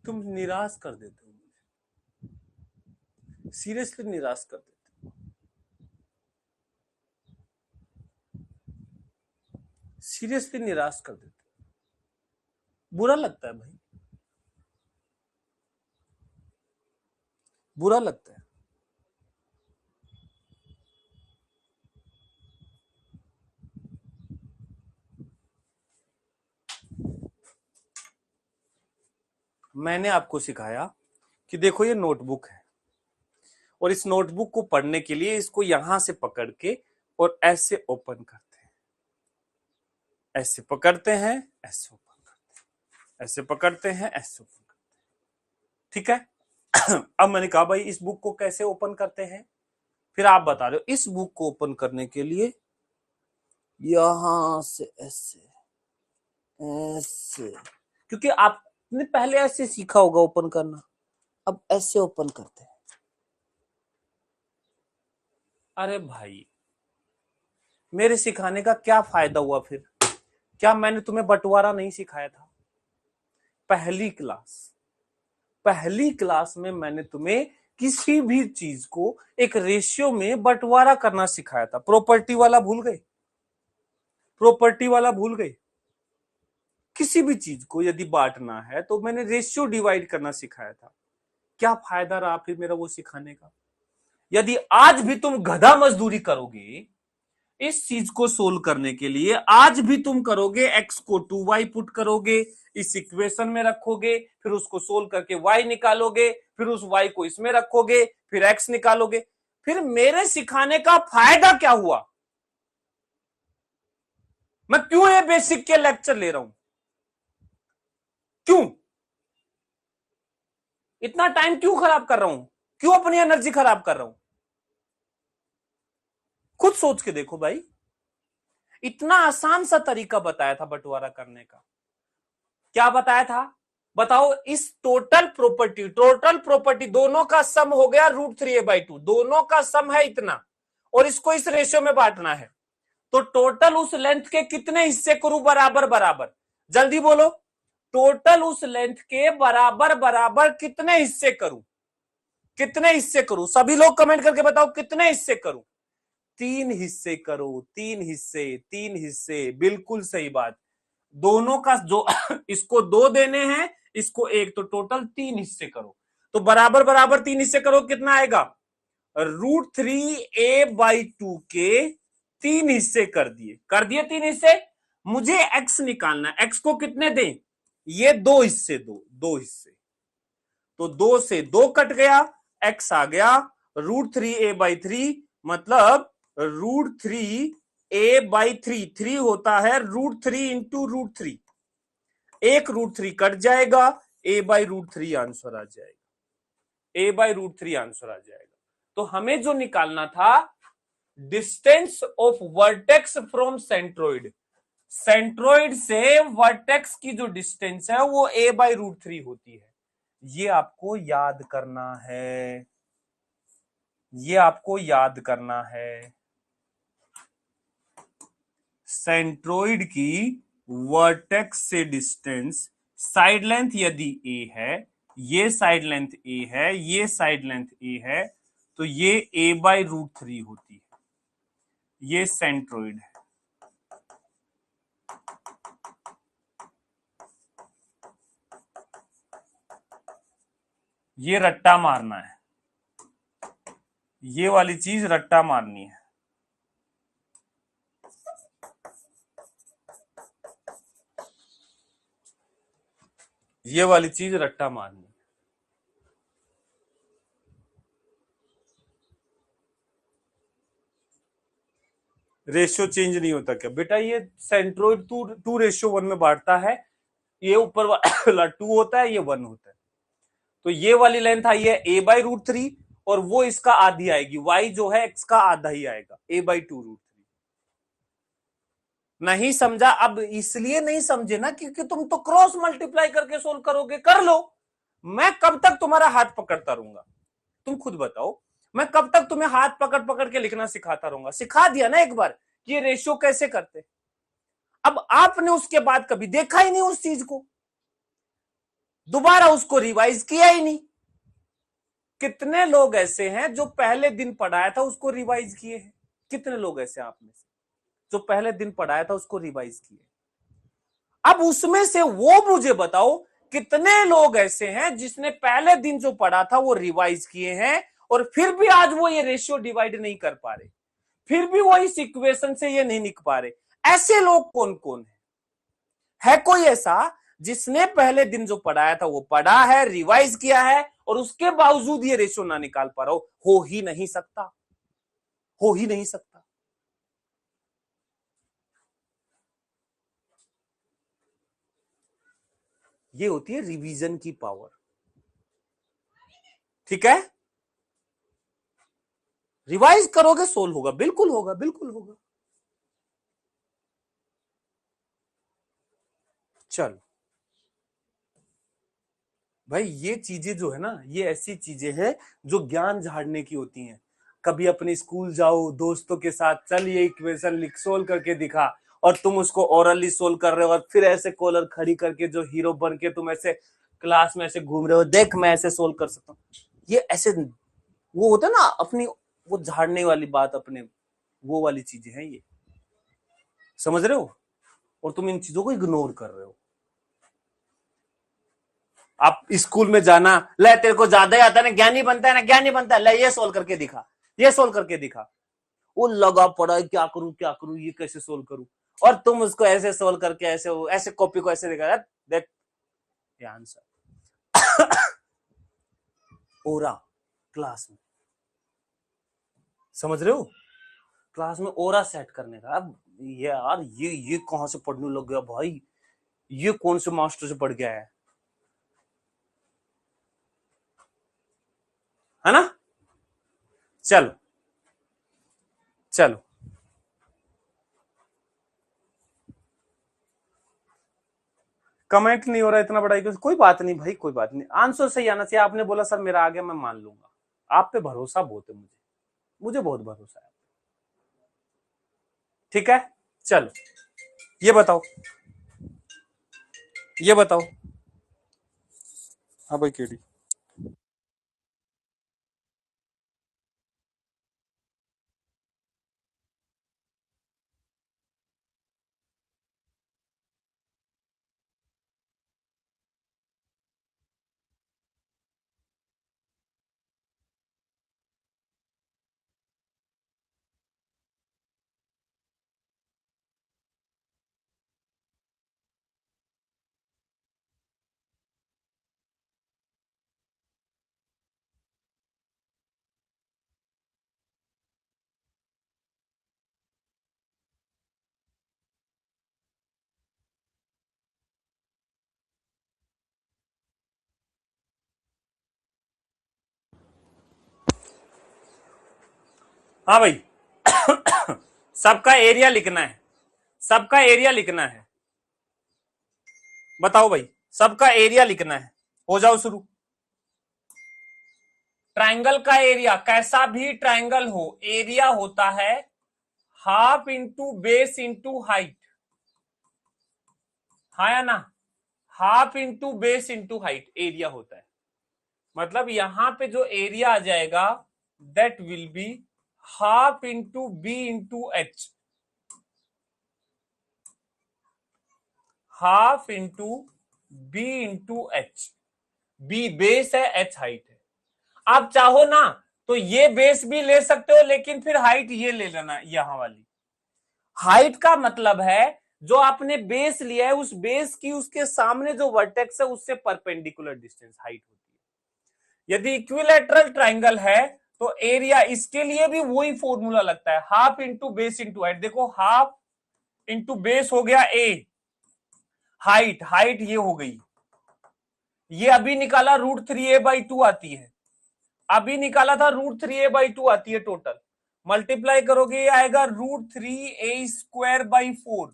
तुम निराश कर देते हो मुझे, सीरियसली निराश कर देते हो, सीरियसली निराश कर देते हो, बुरा लगता है भाई, बुरा लगता है। मैंने आपको सिखाया कि देखो ये नोटबुक है, और इस नोटबुक को पढ़ने के लिए इसको यहां से पकड़ के और ऐसे ओपन करते हैं, ऐसे पकड़ते हैं, ऐसे ओपन करते हैं, ऐसे पकड़ते हैं, ऐसे ओपन करते हैं, ठीक है। अब मैंने कहा भाई इस बुक को कैसे ओपन करते हैं, फिर आप बता रहे हो इस बुक को ओपन करने के लिए यहां से ऐसे ऐसे, क्योंकि आपने पहले ऐसे सीखा होगा ओपन करना, अब ऐसे ओपन करते हैं। अरे भाई, मेरे सिखाने का क्या फायदा हुआ फिर? क्या मैंने तुम्हें बंटवारा नहीं सिखाया था? पहली क्लास पहली क्लास में मैंने तुम्हें किसी भी चीज को एक रेशियो में बंटवारा करना सिखाया था। प्रॉपर्टी वाला भूल गए? प्रॉपर्टी वाला भूल गए? किसी भी चीज को यदि बांटना है तो मैंने रेशियो डिवाइड करना सिखाया था। क्या फायदा रहा फिर मेरा वो सिखाने का? यदि आज भी तुम गधा मजदूरी करोगे इस चीज को सोल्व करने के लिए, आज भी तुम करोगे, x को 2y पुट करोगे, इस इक्वेशन में रखोगे, फिर उसको सोल्व करके y निकालोगे, फिर उस y को इसमें रखोगे, फिर x निकालोगे, फिर मेरे सिखाने का फायदा क्या हुआ? मैं क्यों ये बेसिक के लेक्चर ले रहा हूं? क्यों इतना टाइम क्यों खराब कर रहा हूं? क्यों अपनी एनर्जी खराब कर रहा हूं? खुद सोच के देखो भाई। इतना आसान सा तरीका बताया था बंटवारा करने का। क्या बताया था? बताओ। इस टोटल प्रॉपर्टी दोनों का सम हो गया √3a/2, दोनों का सम है इतना, और इसको इस रेशियो में बांटना है। तो टोटल उस लेंथ के कितने हिस्से करूं? बराबर बराबर। जल्दी बोलो, टोटल उस लेंथ के बराबर बराबर कितने हिस्से करूं? कितने हिस्से करूं? सभी लोग कमेंट करके बताओ कितने हिस्से करूं? 3 हिस्से करो। 3 हिस्से, 3 हिस्से, बिल्कुल सही बात। दोनों का जो इसको 2 देने हैं, इसको 1, तो टोटल 3 हिस्से करो। तो बराबर बराबर 3 हिस्से करो, कितना आएगा? √3a/2 के 3 हिस्से कर दिए। 3 हिस्से। मुझे x निकालना है। x को कितने दें? ये 2 हिस्से दो, 2 हिस्से। तो 2 से 2 कट गया, x आ गया √3a/3, मतलब √3a/3। 3 होता है √3 इंटू √3। एक √3 कट जाएगा, a/√3 आंसर आ जाएगा। a/√3 आंसर आ जाएगा। तो हमें जो निकालना था, distance of vertex from centroid, centroid से वर्टेक्स की जो डिस्टेंस है वो a/√3 होती है। ये आपको याद करना है, ये आपको याद करना है। सेंट्रोइड की वर्टेक्स से डिस्टेंस, साइड लेंथ यदि a है, ये साइड लेंथ a है, ये साइड लेंथ a है, तो ये a/√3 होती है। ये सेंट्रोइड है। ये रट्टा मारना है, ये वाली चीज रट्टा मारनी है। ये वाली चीज रट्टा मारनी। रेशियो चेंज नहीं होता क्या बेटा? ये सेंट्रोइड 2:1 में बांटता है। ये ऊपर वाला 2 होता है, ये 1 होता है। तो ये वाली लेंथ आई है a/√3, और वो इसका आधी आएगी। y जो है x का आधा ही आएगा, a/2√3। नहीं समझा? अब इसलिए नहीं समझे ना क्योंकि तुम तो क्रॉस मल्टीप्लाई करके सोल्व करोगे। कर लो, मैं कब तक तुम्हारा हाथ पकड़ता रहूंगा? तुम खुद बताओ, मैं कब तक तुम्हें हाथ पकड़ पकड़ के लिखना सिखाता रहूंगा? सिखा दिया ना एक बार कि ये रेशियो कैसे करते। अब आपने उसके बाद कभी देखा ही नहीं उस चीज को, दोबारा उसको रिवाइज किया ही नहीं। कितने लोग ऐसे हैं जो पहले दिन पढ़ाया था उसको रिवाइज किए हैं? कितने लोग ऐसे आप में से जो पहले दिन पढ़ाया था उसको रिवाइज किए? अब उसमें से वो मुझे बताओ, कितने लोग ऐसे हैं जिसने पहले दिन जो पढ़ा था वो रिवाइज किए हैं, और फिर भी आज वो ये रेशियो डिवाइड नहीं कर पा रहे, फिर भी वो इस इक्वेशन से ये नहीं निकल पा रहे? ऐसे लोग कौन कौन है कोई ऐसा जिसने पहले दिन जो पढ़ाया था वो पढ़ा है, रिवाइज किया है, और उसके बावजूद ये रेशियो ना निकाल पा रहा हो ही नहीं सकता, हो ही नहीं सकता। ये होती है रिवीजन की पावर। ठीक है, रिवाइज करोगे सोल्व होगा, बिल्कुल होगा, बिल्कुल होगा। चलो भाई, ये चीजें जो है ना, ये ऐसी चीजें हैं जो ज्ञान झाड़ने की होती हैं। कभी अपने स्कूल जाओ दोस्तों के साथ, चल ये इक्वेशन लिख, सोल्व करके दिखा, और तुम उसको ओरली सोल्व कर रहे हो, और फिर ऐसे कॉलर खड़ी करके जो हीरो बन के तुम ऐसे क्लास में ऐसे घूम रहे हो, देख मैं ऐसे सोल्व कर सकता हूँ, ये ऐसे वो होता है ना अपनी वो झाड़ने वाली बात, अपने वो वाली चीजें हैं ये, समझ रहे हो? और तुम इन चीजों को इग्नोर कर रहे हो। आप स्कूल में जाना, ले तेरे को ज्यादा ही आता है ना, ज्ञानी बनता है ना, ज्ञानी बनता है, ले ये सोल्व करके दिखा, ये सोल्व करके दिखा। वो लगा पड़ा है, क्या करूं, ये कैसे सोल्व करूं, और तुम उसको ऐसे सोल्व करके ऐसे ऐसे कॉपी को ऐसे दिखा, देख ये आंसर। ओरा क्लास में, समझ रहे हो? क्लास में ओरा सेट करने का। अब यार ये कहां से पढ़ने लग गया भाई, ये कौन से मास्टर से पढ़ गया है ना? चलो चलो, कमेंट नहीं हो रहा इतना बड़ा, कोई बात नहीं भाई, कोई बात नहीं, आंसर सही आना चाहिए। आपने बोला सर मेरा आ गया, मैं मान लूंगा, आप पे भरोसा बहुत है मुझे, मुझे बहुत भरोसा है। ठीक है, चलो ये बताओ, ये बताओ। हाँ भाई केडी, हाँ भाई, सबका एरिया लिखना है, सबका एरिया लिखना है, बताओ भाई, सबका एरिया लिखना है, हो जाओ शुरू। ट्राइंगल का एरिया, कैसा भी ट्राइंगल हो, एरिया होता है half into base into height, हाँ या ना? Half into base into height area होता है। मतलब यहां पे जो एरिया आ जाएगा that will be half into b into h, half into b into h. B base है, एच हाइट है। आप चाहो ना तो ये बेस भी ले सकते हो, लेकिन फिर हाइट ये ले लेना, यहां वाली हाइट का मतलब है जो आपने बेस लिया है उस बेस की उसके सामने जो वर्टेक्स है उससे परपेंडिकुलर डिस्टेंस हाइट होती है। यदि इक्विलैटरल ट्राइंगल है तो एरिया इसके लिए भी वही फॉर्मूला लगता है, half into base into height. देखो हाफ इंटू बेस हो गया ए, हाइट हाइट ये हो गई, ये अभी निकाला √3a/2 आती है, अभी निकाला था √3a/2 आती है टोटल, मल्टीप्लाई करोगे ये आएगा √3a²/4,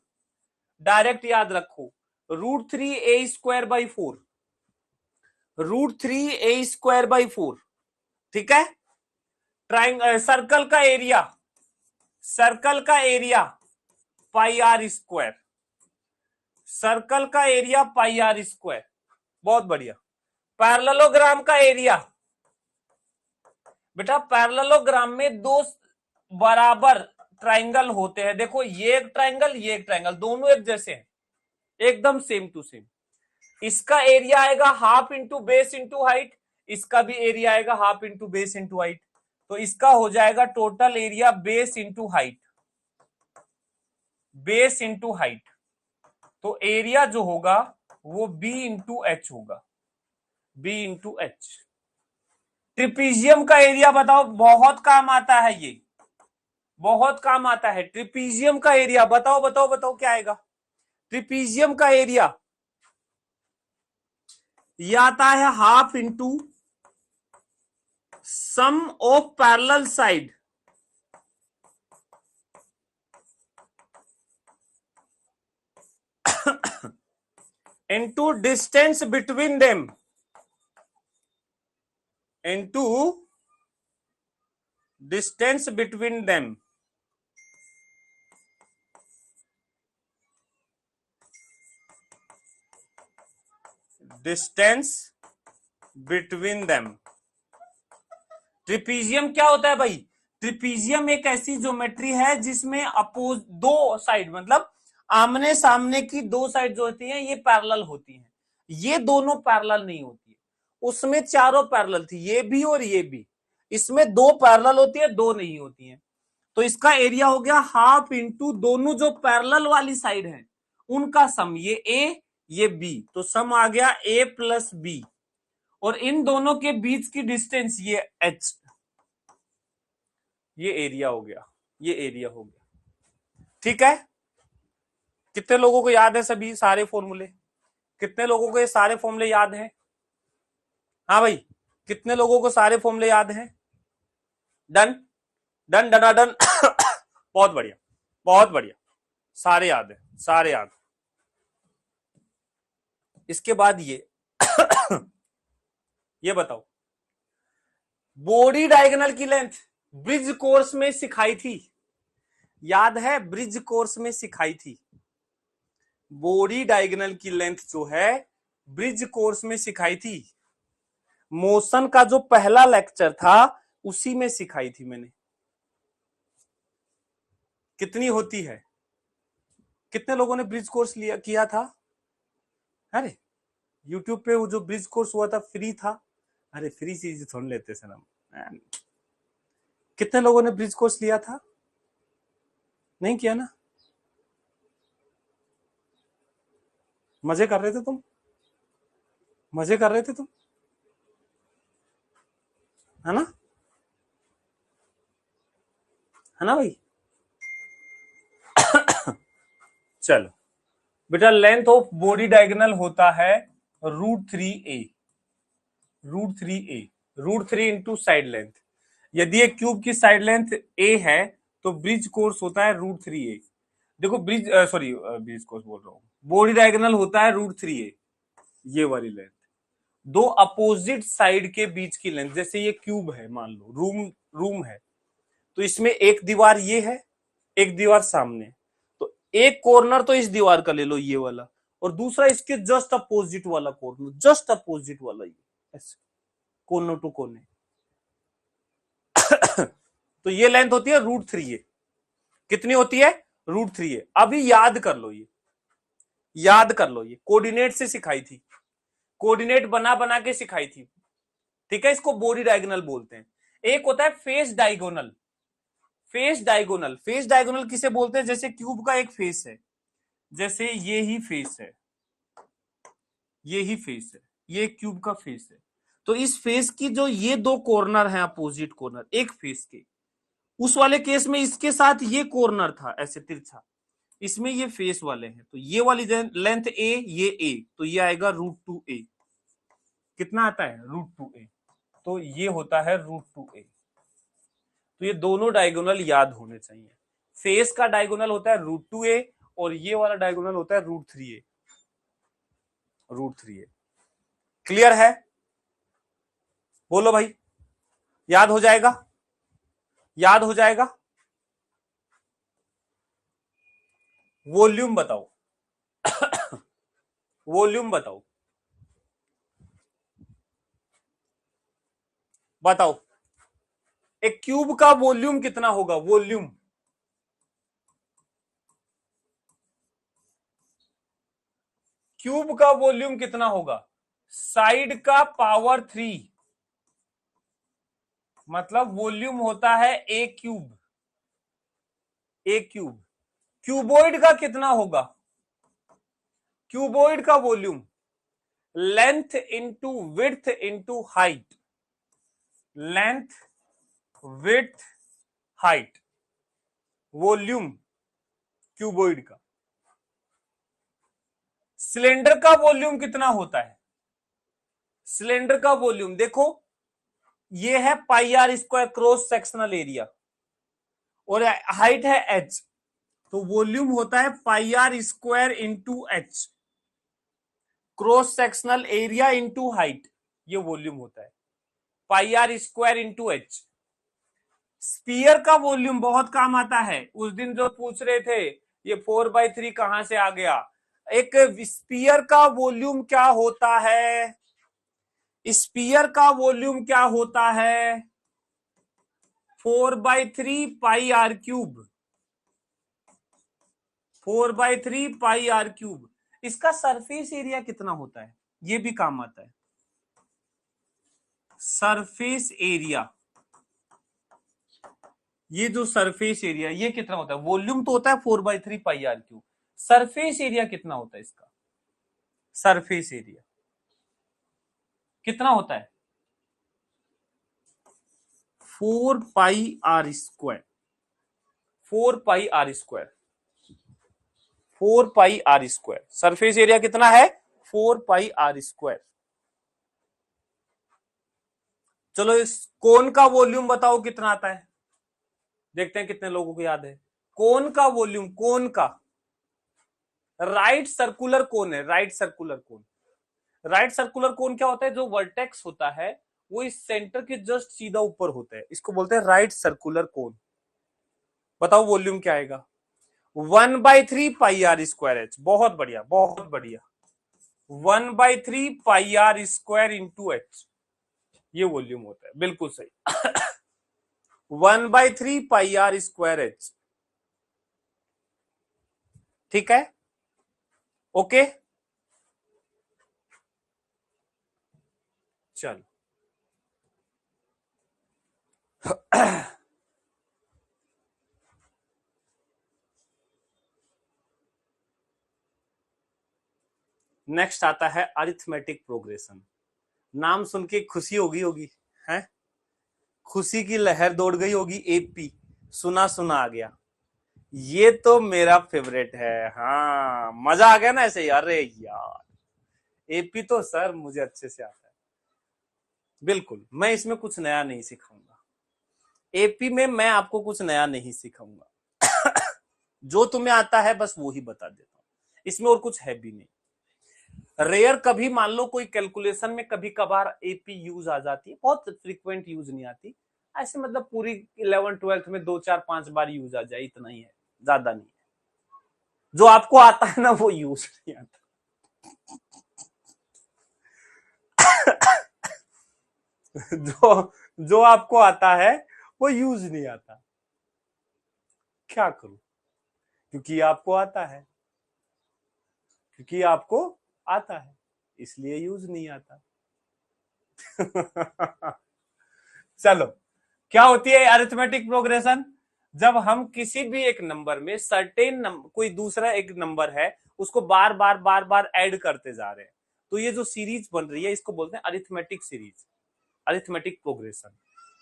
डायरेक्ट याद रखो √3a²/4, √3a²/4, ठीक है। सर्कल का एरिया, सर्कल का एरिया πr², सर्कल का एरिया πr², बहुत बढ़िया। पैरेललोग्राम का एरिया, बेटा पैरेललोग्राम में दो बराबर ट्राइंगल होते हैं, देखो ये एक ट्राइंगल ये एक ट्राइंगल, दोनों एक जैसे हैं, एकदम सेम टू सेम। इसका एरिया आएगा half into base into height, इसका भी एरिया आएगा half into base into height, तो इसका हो जाएगा total area base into height, base into height. तो एरिया जो होगा वो बी इंटू एच होगा, बी इंटू एच। ट्रिपीजियम का एरिया बताओ, बहुत काम आता है ये, बहुत काम आता है। ट्रिपीजियम का एरिया बताओ बताओ बताओ क्या आएगा? ट्रिपीजियम का एरिया ये आता है half into sum of parallel side into distance between them, into distance between them, distance between them. Trapezium क्या होता है भाई? ट्रिपीजियम एक ऐसी ज्योमेट्री है जिसमें अपोज दो साइड, मतलब आमने सामने की दो साइड जो होती हैं ये पैरेलल होती हैं, ये दोनों पैरेलल नहीं होती है। उसमें चारों पैरेलल थी, ये भी और ये भी। इसमें दो पैरेलल होती है, दो नहीं होती हैं। तो इसका एरिया हो गया हाफ इंटू दोनों जो पैरेलल वाली साइड है उनका सम, ये ए ये बी, तो सम आ गया ए प्लस बी, और इन दोनों के बीच की डिस्टेंस ये एच, ये एरिया हो गया, ये एरिया हो गया। ठीक है, कितने लोगों को याद है सभी सारे फॉर्मूले? कितने लोगों को ये सारे फॉर्मूले याद हैं? हाँ भाई, कितने लोगों को सारे फॉर्मूले याद हैं? डन डन डना डन बहुत बढ़िया, बहुत बढ़िया, सारे याद है, सारे याद। इसके बाद ये बताओ, बॉडी डायगोनल की लेंथ ब्रिज कोर्स में सिखाई थी, याद है? ब्रिज कोर्स में सिखाई थी। बॉडी डायगोनल की लेंथ जो है ब्रिज कोर्स में सिखाई थी। मोशन का जो पहला लेक्चर था उसी में सिखाई थी मैंने। कितनी होती है? कितने लोगों ने ब्रिज कोर्स लिया किया था? अरे यूट्यूब पे वो जो ब्रिज कोर्स हुआ था फ्री था। अरे फ्री चीज थोड़ी लेते सनम। कितने लोगों ने ब्रिज कोर्स लिया था? नहीं किया ना? मजे कर रहे थे तुम, मजे कर रहे थे तुम, है ना? है ना भाई? चलो बेटा, लेंथ ऑफ बॉडी डायगोनल होता है √3a, √3a, √3 into side length. यदि एक क्यूब की साइड लेंथ a है तो ब्रिज कोर्स होता है √3a। देखो ब्रिज ब्रिज कोर्स बोल रहा हूं, बॉडी डायगोनल होता है √3a, ये वाली लेंथ। दो अपोजिट साइड के बीच की लेंथ, जैसे ये क्यूब है, मान लो रूम है, तो इसमें एक दीवार ये है, एक दीवार सामने, तो एक कॉर्नर तो इस दीवार का ले लो ये वाला, और दूसरा इसके जस्ट अपोजिट वाला कॉर्नर, जस्ट अपोजिट वाला, ये ऐसे कोने टू कोने। तो ये लेंथ होती है √3a। कितनी होती है? √3a। अभी याद कर लो, ये याद कर लो, ये कोऑर्डिनेट से सिखाई थी, कोऑर्डिनेट बना बना के सिखाई थी। ठीक है, इसको बॉडी डायगोनल बोलते हैं। एक होता है face diagonal. Face diagonal, face diagonal किसे बोलते हैं? जैसे क्यूब का एक फेस है, जैसे ये ही फेस है, ये ही फेस है, ये क्यूब का फेस है, तो इस फेस की जो ये दो कॉर्नर हैं, अपोजिट कॉर्नर एक फेस के, उस वाले केस में इसके साथ ये कॉर्नर था ऐसे तिरछा, इसमें ये फेस वाले हैं, तो ये वाली लेंथ ए, ये ए, तो ये आएगा √2a। कितना आता है? √2a। तो ये होता है √2a। तो ये दोनों डायगोनल याद होने चाहिए। फेस का डायगोनल होता है √2a और ये वाला डायगोनल होता है √3a, √3a। क्लियर है? बोलो भाई, याद हो जाएगा? याद हो जाएगा? वॉल्यूम बताओ वॉल्यूम बताओ, बताओ एक क्यूब का वॉल्यूम कितना होगा? वॉल्यूम, क्यूब का वॉल्यूम कितना होगा? साइड का पावर 3, मतलब वॉल्यूम होता है ए क्यूब, ए क्यूब। क्यूबॉइड का कितना होगा? क्यूबॉइड का volume length into width into height, length width height, volume cuboid का। सिलेंडर का वॉल्यूम कितना होता है? सिलेंडर का वॉल्यूम देखो, ये है πr² क्रॉस सेक्शनल एरिया और हाइट है h, तो वॉल्यूम होता है πr² into h, cross sectional area into height, ये वॉल्यूम होता है πr² इंटू h। स्पीयर का वॉल्यूम बहुत काम आता है। उस दिन जो पूछ रहे थे ये 4/3 कहां से आ गया, एक स्पीयर का वॉल्यूम क्या होता है? स्पीयर का वॉल्यूम क्या होता है? 4/3 πr³। 4/3 πr³। इसका सरफेस एरिया कितना होता है? ये भी काम आता है। सरफेस एरिया, ये जो सरफेस एरिया ये कितना होता है? वॉल्यूम तो होता है 4/3 πr³। सरफेस एरिया कितना होता है इसका? सरफेस एरिया कितना होता है? 4πr²। 4πr²। 4πr²। Surface area कितना है? 4πr²। चलो इस कोन का वॉल्यूम बताओ कितना आता है, देखते हैं कितने लोगों को याद है। कोन का वॉल्यूम, कोन का, राइट सर्कुलर कोन है, right circular cone. Right circular cone क्या होता है? जो वर्टेक्स होता है वो इस सेंटर के जस्ट सीधा ऊपर होता है, इसको बोलते हैं राइट सर्कुलर कोन। बताओ वॉल्यूम क्या आएगा? 1/3 πr²h। बहुत बढ़िया, बहुत बढ़िया। 1/3 πr² इंटू एच, ये वॉल्यूम होता है, बिल्कुल सही। 1/3 πr²h। ठीक है, ओके। चलो नेक्स्ट आता है अरिथमेटिक प्रोग्रेशन। नाम सुन के खुशी होगी है, खुशी की लहर दौड़ गई होगी। एपी सुना सुना आ गया, ये तो मेरा फेवरेट है। हाँ मजा आ गया ना ऐसे यार। अरे यार एपी तो सर मुझे अच्छे से आता है, बिल्कुल। मैं इसमें कुछ नया नहीं सिखाऊंगा, एपी में मैं आपको कुछ नया नहीं सिखाऊंगा। जो तुम्हें आता है बस वो ही बता देता हूं, इसमें और कुछ है भी नहीं। रेयर कभी मान लो कोई कैलकुलेशन में कभी कभार एपी यूज आ जाती है, बहुत फ्रीक्वेंट यूज नहीं आती ऐसे, मतलब पूरी 11th 12th में 2 4 5 बार यूज आ जाए, इतना ही है, ज्यादा नहीं है। जो आपको आता है ना वो यूज नहीं आता। जो आपको आता है वो यूज नहीं आता। क्या करूं? क्योंकि आपको आता है, क्योंकि आपको आता है इसलिए यूज नहीं आता। चलो, क्या होती है अरिथमेटिक प्रोग्रेशन? जब हम किसी भी एक नंबर में सर्टेन कोई दूसरा एक नंबर है उसको बार बार बार बार ऐड करते जा रहे हैं, तो ये जो सीरीज बन रही है इसको बोलते हैं अरिथमेटिक सीरीज, अरिथमेटिक प्रोग्रेशन।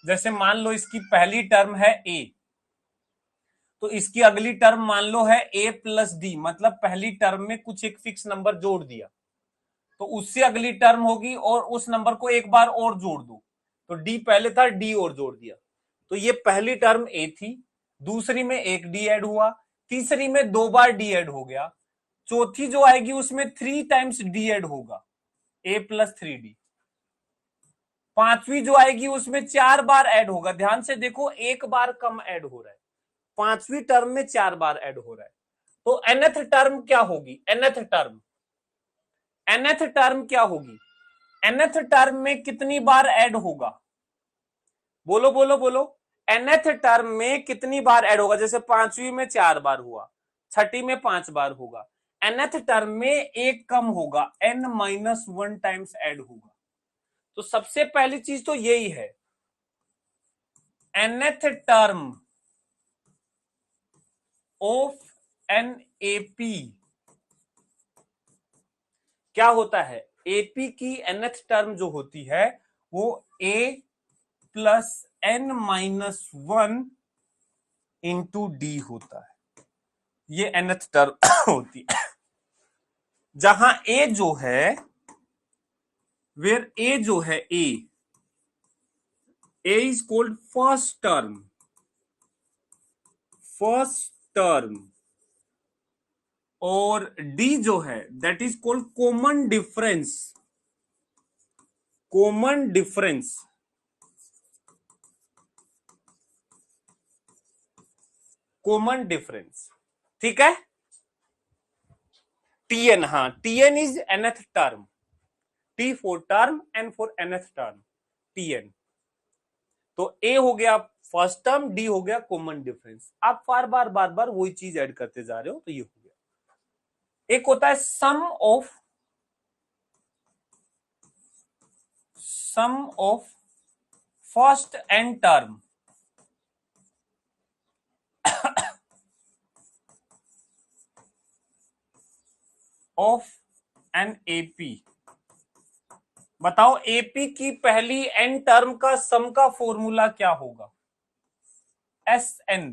जैसे मान लो इसकी पहली टर्म है ए, तो इसकी अगली टर्म मान लो है a+d, मतलब पहली टर्म में कुछ एक फिक्स नंबर जोड़ दिया, तो उससे अगली टर्म होगी और उस नंबर को एक बार और जोड़ दो, तो d पहले था, d और जोड़ दिया, तो ये पहली टर्म a थी, दूसरी में एक d ऐड हुआ, तीसरी में 2 बार d ऐड हो गया, चौथी जो आएगी उसमें 3 टाइम्स d ऐड होगा, a+3d, पांचवी जो आएगी उसमें 4 बार ऐड होगा, ध्यान से देखो एक बार कम ऐड हो रहा है, पांचवी टर्म में 4 बार ऐड हो रहा है। तो nth टर्म क्या होगी? nth टर्म क्या होगी? nth टर्म में कितनी बार ऐड होगा? बोलो बोलो बोलो, nth टर्म में कितनी बार ऐड होगा? जैसे पांचवी में 4 बार हुआ, छठी में 5 बार होगा, nth टर्म में एक कम होगा, n-1 टाइम्स ऐड होगा। तो सबसे पहली चीज तो यही है, nth टर्म ऑफ NAP क्या होता है? AP की nth टर्म जो होती है वो a+n-1 इंटू डी होता है, ये nth टर्म होती है। जहां a जो है, वेयर a जो है, a is called first term, first term, और d जो है that is called common difference, common difference, common difference. ठीक है, Tn, हाँ, Tn is nth term, T for term, N for nth term, Tn। तो A हो गया फर्स्ट टर्म, D हो गया कॉमन डिफरेंस। आप बार बार वही चीज ऐड करते जा रहे हो, तो ये हो गया। एक होता है sum of first n term of an AP। बताओ AP की पहली n टर्म का सम का फॉर्मूला क्या होगा? SN,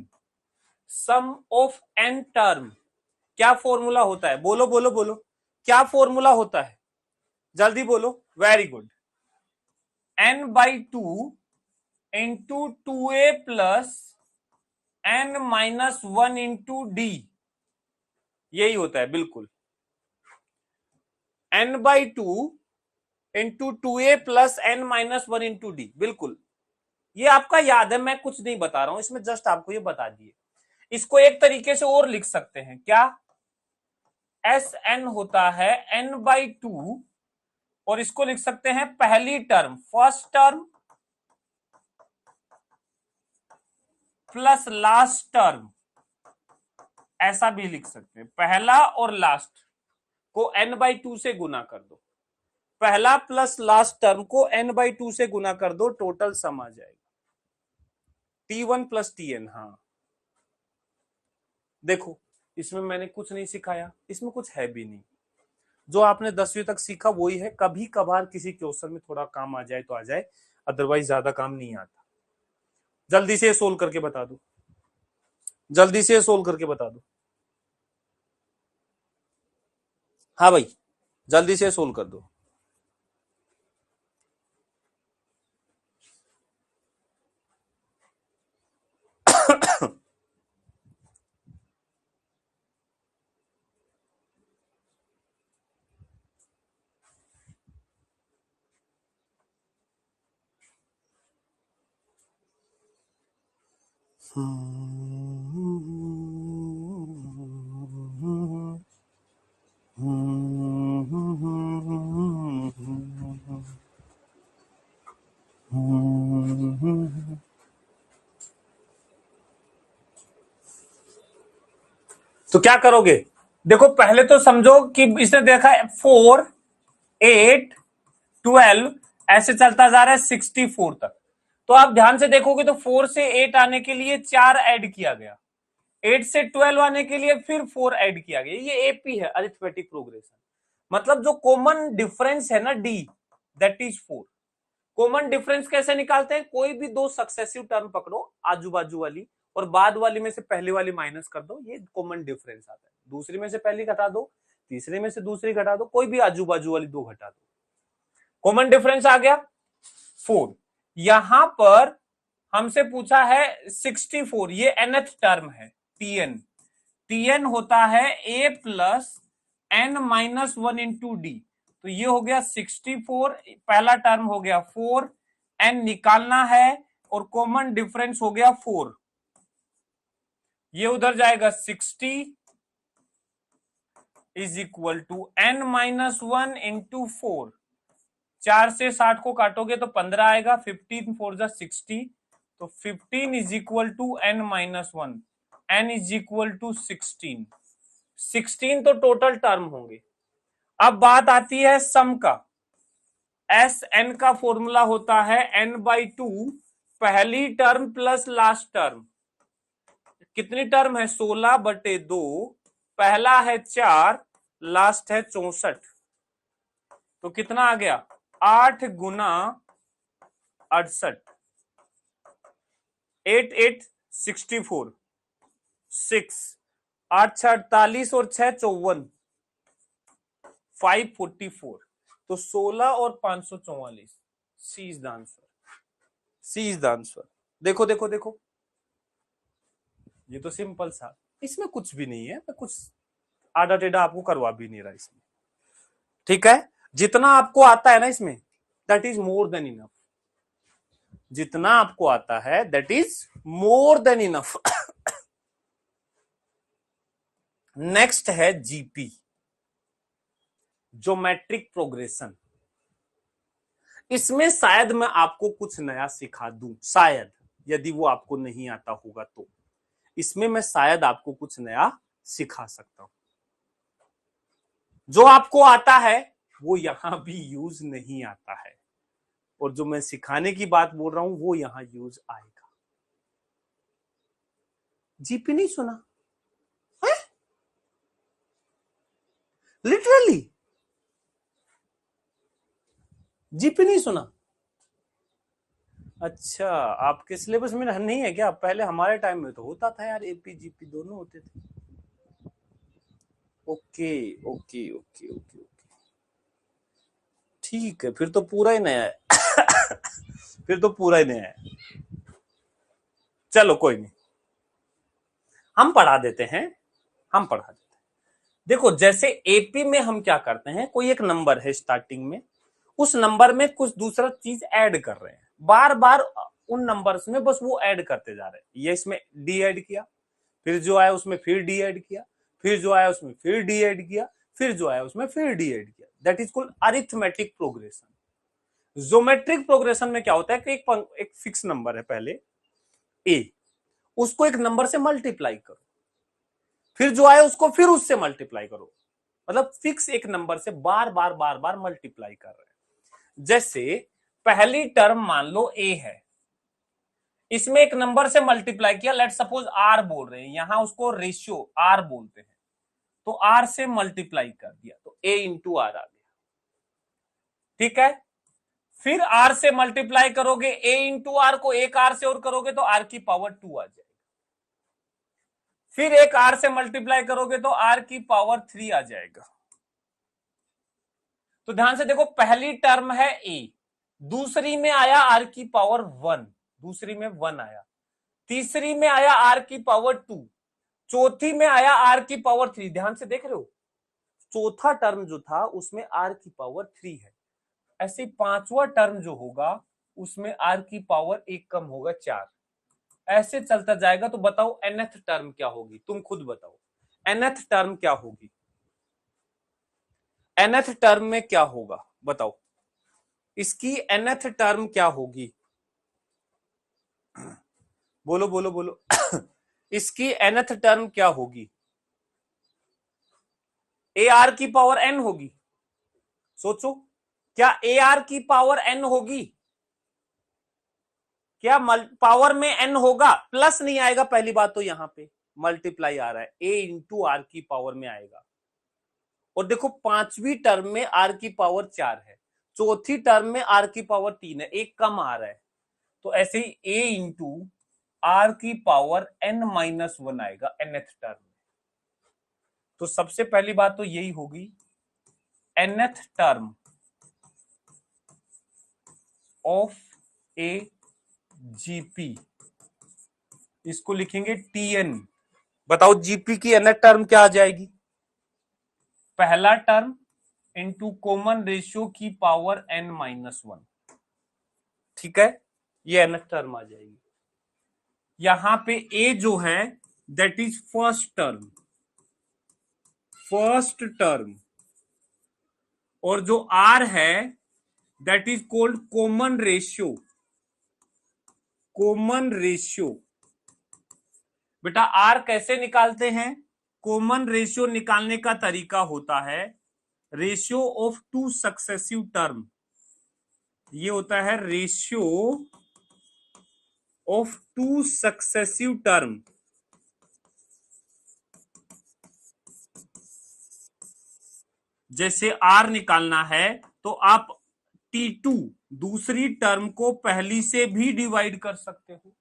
sum of n term. क्या फॉर्मूला होता है? बोलो बोलो बोलो, क्या फॉर्मूला होता है? जल्दी बोलो। Very good, n/2 into 2a plus n-1 into d, यही होता है बिल्कुल। n/2 into 2a plus n-1 into d, बिल्कुल। ये आपका याद है, मैं कुछ नहीं बता रहा हूं इसमें, जस्ट आपको ये बता दिए। इसको एक तरीके से और लिख सकते हैं, क्या? Sn होता है n/2, और इसको लिख सकते हैं पहली term, first term plus last term, ऐसा भी लिख सकते हैं। पहला और लास्ट को n/2 से गुना कर दो, पहला प्लस लास्ट टर्म को n/2 से गुना कर दो, टोटल सम आ जाएगा T1 प्लस Tn। हाँ देखो, इसमें मैंने कुछ नहीं सिखाया, इसमें कुछ है भी नहीं। जो आपने 10वीं तक सीखा वही है। कभी कभार किसी क्वेश्चन में थोड़ा काम आ जाए तो आ जाए, अदरवाइज ज्यादा काम नहीं आता। जल्दी से सोल्व करके बता दो, जल्दी से सोल्व करके बता दो। हाँ भाई, जल्दी से सोल्व कर दो। तो क्या करोगे? देखो पहले तो समझो कि इसने देखा 4, 8, 12 ऐसे चलता जा रहा है 64 तक। तो आप ध्यान से देखोगे तो 4 से 8 आने के लिए 4 ऐड किया गया, 8 से 12 आने के लिए फिर 4 ऐड किया गया। ये एपी है, अरिथमेटिक प्रोग्रेशन। मतलब जो कॉमन डिफरेंस है ना D, that is 4। Common difference कैसे निकालते हैं? कोई भी दो सक्सेसिव टर्म पकड़ो आजू बाजू वाली, और बाद वाली में से पहले वाली माइनस कर दो, ये कॉमन डिफरेंस आता है। दूसरी में से पहली घटा दो, तीसरे में से दूसरी घटा दो, कोई भी आजू बाजू वाली दो घटा दो, कॉमन डिफरेंस आ गया 4। यहां पर हमसे पूछा है 64, ये nth टर्म है Tn होता है a plus n-1 into D. तो ये हो गया 64, पहला टर्म हो गया 4, n निकालना है और कॉमन डिफरेंस हो गया 4, ये उधर जाएगा 60 is equal to n-1 into 4। 4 से 60 को काटोगे तो 15 आएगा, 15 4 जा 60, तो 15 is equal to n-1, n is equal to 16। 16 तो टोटल टर्म होंगे। अब बात आती है सम का। Sn का फॉर्मूला होता है n/2 पहली टर्म प्लस लास्ट टर्म। कितनी टर्म है? 16/2, पहला है 4, लास्ट है 64, तो कितना आ गया? 8 गुना 68, 8 8 64, 6 8 6 48 और 6 54, 544। तो 16 और 544, C is the answer, C is the answer. देखो देखो देखो, ये तो सिंपल सा, इसमें कुछ भी नहीं है, मैं कुछ आधा टेढ़ा आपको करवा भी नहीं रहा इसमें। ठीक है, जितना आपको आता है ना इसमें, that is more than enough. जितना आपको आता है that is more than enough. Next है जीपी। Geometric progression. इसमें शायद मैं आपको कुछ नया सिखा दूं, शायद, यदि वो आपको नहीं आता होगा तो इसमें मैं शायद आपको कुछ नया सिखा सकता हूं। जो आपको आता है वो यहां भी यूज नहीं आता है, और जो मैं सिखाने की बात बोल रहा हूं वो यहां यूज आएगा। जीपी नहीं सुना है? लिटरली जीपी नहीं सुना? अच्छा, आपके सिलेबस में नहीं है क्या? पहले हमारे टाइम में तो होता था यार, एपी जीपी दोनों होते थे। Okay okay okay okay okay, ठीक है, फिर तो पूरा ही नया है। फिर तो पूरा ही नया है। चलो कोई नहीं, हम पढ़ा देते हैं, हम पढ़ा देते हैं। देखो, जैसे एपी में हम क्या करते हैं, कोई एक नंबर है स्टार्टिंग में, उस नंबर में कुछ दूसरा चीज ऐड कर रहे हैं, बार बार उन नंबर्स में बस वो ऐड करते जा रहे हैं। ये इसमें डी ऐड किया, फिर जो आया उसमें फिर डी ऐड किया, फिर जो आया उसमें फिर डी ऐड किया, फिर जो आया उसमें फिर डी ऐड किया। That is called arithmetic progression. Geometric progression में क्या होता है कि एक फिक्स नंबर है पहले ए, उसको एक नंबर से मल्टीप्लाई करो, फिर जो आए उसको फिर उससे मल्टीप्लाई करो, मतलब फिक्स एक नंबर से बार बार बार बार मल्टीप्लाई कर रहे हैं। जैसे पहली टर्म मान लो ए है, इसमें एक नंबर से मल्टीप्लाई किया, लेट सपोज आर बोल रहे हैं, यहां उसको रेशियो आर बोलते हैं, तो आर से मल्टीप्लाई कर दिया तो ए इंटू आर आ गया। ठीक है, फिर आर से मल्टीप्लाई करोगे ए इंटू आर को, एक आर से और करोगे तो आर की पावर 2 आ जाएगी, फिर एक आर से मल्टीप्लाई करोगे तो आर की पावर 3 आ जाएगा। तो ध्यान से देखो, पहली टर्म है ए, दूसरी में आया आर की पावर 1, दूसरी में 1 आया, तीसरी में आया आर की पावर 2, चौथी में आया आर की पावर 3। ध्यान से देख रहे हो, चौथा टर्म जो था उसमें आर की पावर 3 है, ऐसे पांचवा टर्म जो होगा उसमें आर की पावर 1 कम होगा 4, ऐसे चलता जाएगा। तो बताओ nth टर्म क्या होगी, तुम खुद बताओ nth टर्म क्या होगी, nth टर्म में क्या होगा बताओ, इसकी nth टर्म क्या होगी, बोलो बोलो बोलो। इसकी nth टर्म क्या होगी? ए आर की पावर n होगी, सोचो, क्या ए आर की पावर n होगी? क्या पावर में n होगा? प्लस नहीं आएगा, पहली बात तो यहां पे मल्टीप्लाई आ रहा है, a इंटू आर की पावर में आएगा। और देखो, पांचवी टर्म में आर की पावर 4 है, चौथी टर्म में आर की पावर 3 है, एक कम आ रहा है, तो ऐसे ही a इंटू आर की पावर n-1 आएगा nth टर्म में। तो सबसे पहली बात तो यही होगी, nth term of a GP, इसको लिखेंगे टीएन। बताओ जीपी की nth टर्म क्या आ जाएगी? पहला टर्म इंटू कॉमन रेशियो की पावर n-1, ठीक है, ये nth टर्म आ जाएगी। यहां पे ए जो है that is first term, first term, और जो आर है that is called common ratio, common ratio. बेटा आर कैसे निकालते हैं? कॉमन रेशियो निकालने का तरीका होता है ratio of two successive term, ये होता है ratio of two successive term. जैसे आर निकालना है तो आप T2 दूसरी टर्म को पहली से भी डिवाइड कर सकते हो,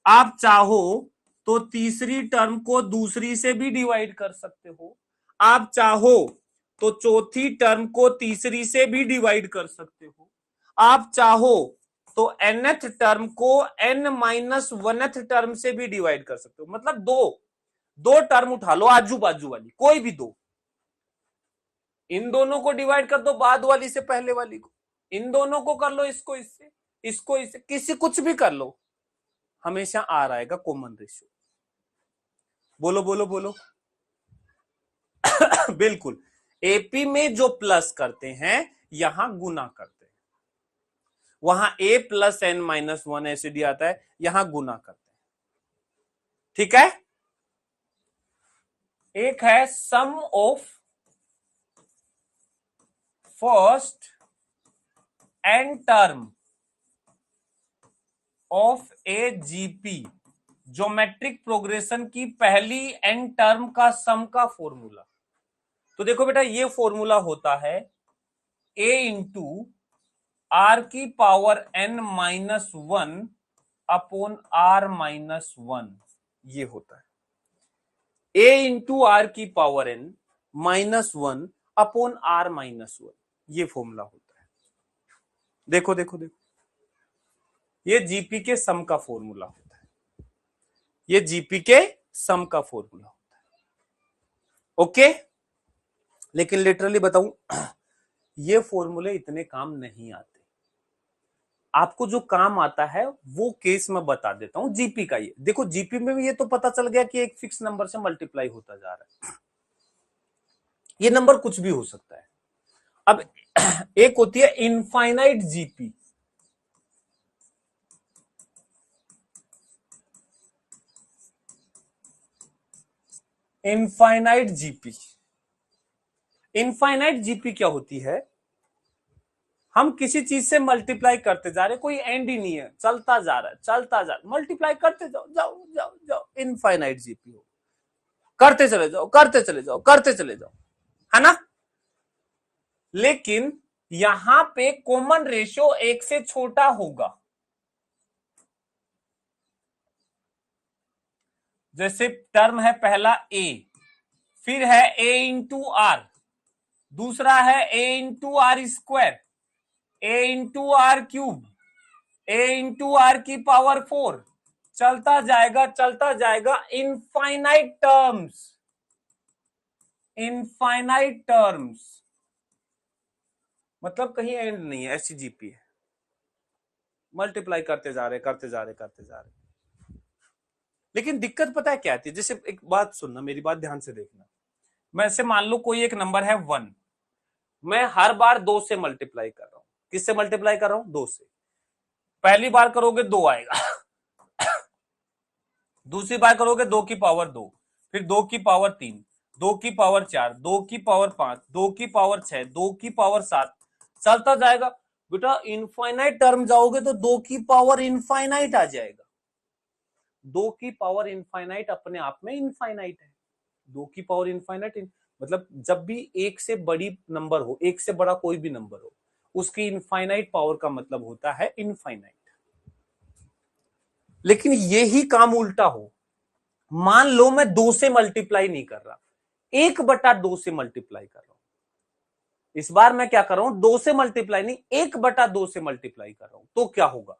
आप चाहो तो तीसरी टर्म को दूसरी से भी डिवाइड कर सकते हो, आप चाहो तो चौथी टर्म को तीसरी से भी डिवाइड कर सकते हो, आप चाहो तो nth टर्म को n-1th टर्म से भी डिवाइड कर सकते हो। मतलब दो टर्म उठा लो आजू बाजू वाली, कोई भी दो, इन दोनों को डिवाइड कर दो बाद वाली से पहले वाली को, इन दोनों को कर लो इसको इससे, इसको इससे, किसी कुछ भी कर लो, हमेशा आ आएगा कॉमन रेशियो। बोलो बोलो बोलो। बिल्कुल, एपी में जो प्लस करते हैं यहां गुना करते हैं, वहां ए प्लस एन माइनस वन ऐसे दिया आता है, यहां गुना करते हैं। ठीक है, एक है sum of first N term of a GP, geometric progression की पहली एन टर्म का सम का फॉर्मूला। तो देखो बेटा, ये फॉर्मूला होता है a इंटू आर की power n minus one upon r minus one, ये होता है a इंटू आर की power n minus one upon r minus one, ये फॉर्मूला होता है। देखो देखो देखो, ये जीपी के सम का फॉर्मूला होता है, ये जीपी के सम का फॉर्मूला होता है। ओके, लेकिन लिटरली बताऊं, ये फॉर्मूले इतने काम नहीं आते। आपको जो काम आता है वो केस मैं बता देता हूं जीपी का। ये देखो, जीपी में भी ये तो पता चल गया कि एक फिक्स नंबर से मल्टीप्लाई होता जा रहा है, ये नंबर कुछ भी हो सकता है। अब एक होती है infinite GP, infinite GP. Infinite GP क्या होती है, हम किसी चीज से मल्टीप्लाई करते जा रहे, कोई एंड ही नहीं है, चलता जा रहा है, चलता जा रहा, मल्टीप्लाई करते जाओ जाओ जाओ जाओ, इनफाइनाइट जीपी हो, करते चले जाओ करते चले जाओ करते चले जाओ, है ना। लेकिन यहां पे कॉमन रेशियो एक से छोटा होगा। जैसे टर्म है पहला ए, फिर है ए इंटू आर, दूसरा है A into R square, A into R cube, A into are की पावर 4, चलता जाएगा इनफाइनाइट टर्म्स, इनफाइनाइट टर्म्स, मतलब कहीं एंड नहीं है, ऐसी जीपी है, मल्टीप्लाई करते जा रहे। लेकिन दिक्कत पता है क्या आती है, जैसे एक बात सुनना, मेरी बात ध्यान से देखना। मैं से मान लो कोई एक नंबर है 1, मैं हर बार 2 से मल्टीप्लाई कर रहा हूं। किससे मल्टीप्लाई कर रहा हूं? 2 से। पहली बार करोगे 2 आएगा, दूसरी बार करोगे 2 की पावर 2, फिर 2 की पावर 3, 2 की पावर 4, 2 की पावर 5, 2 की पावर 6, 2 की पावर 7, चलता जाएगा। बेटा इनफाइनाइट टर्म जाओगे तो 2 की पावर इनफाइनाइट आ जाएगा। 2 की पावर इनफाइनाइट अपने आप में इनफाइनाइट है। 2 की पावर इनफाइनाइट मतलब जब भी एक से बड़ी नंबर हो, एक से बड़ा कोई भी नंबर हो, उसकी इनफाइनाइट पावर का मतलब होता है इनफाइनाइट। लेकिन यही काम उल्टा हो, मान लो मैं 2 से मल्टीप्लाई नहीं कर रहा, 1/2 से मल्टीप्लाई कर रहा हूं। इस बार मैं क्या कर रहा हूं, 2 से मल्टीप्लाई नहीं, 1/2 से मल्टीप्लाई कर रहा हूं। तो क्या होगा,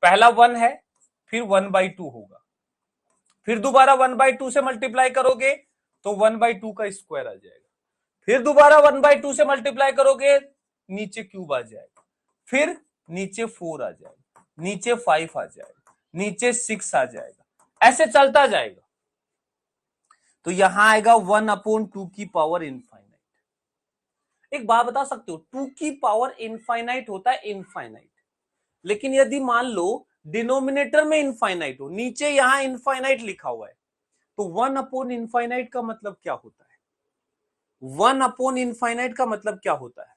पहला 1 है, फिर 1/2 होगा, फिर दोबारा 1/2 से मल्टीप्लाई करोगे तो 1/2 का स्क्वायर आ जाएगा, फिर दोबारा 1/2 से मल्टीप्लाई करोगे नीचे क्यूब आ जाएगा, फिर नीचे 4 आ जाएगा, नीचे 5 आ जाएगा, नीचे 6 आ जाएगा, ऐसे चलता जाएगा। तो यहां आएगा 1/2 की पावर इनफाइनाइट। एक बात बता सकते हो, 2 की पावर इनफाइनाइट होता है इनफाइनाइट, लेकिन यदि मान लो डिनोमिनेटर में इनफाइनाइट हो, नीचे यहां इनफाइनाइट लिखा हुआ है, तो 1/इनफाइनाइट का मतलब क्या होता है? 1/इनफाइनाइट का मतलब क्या होता है?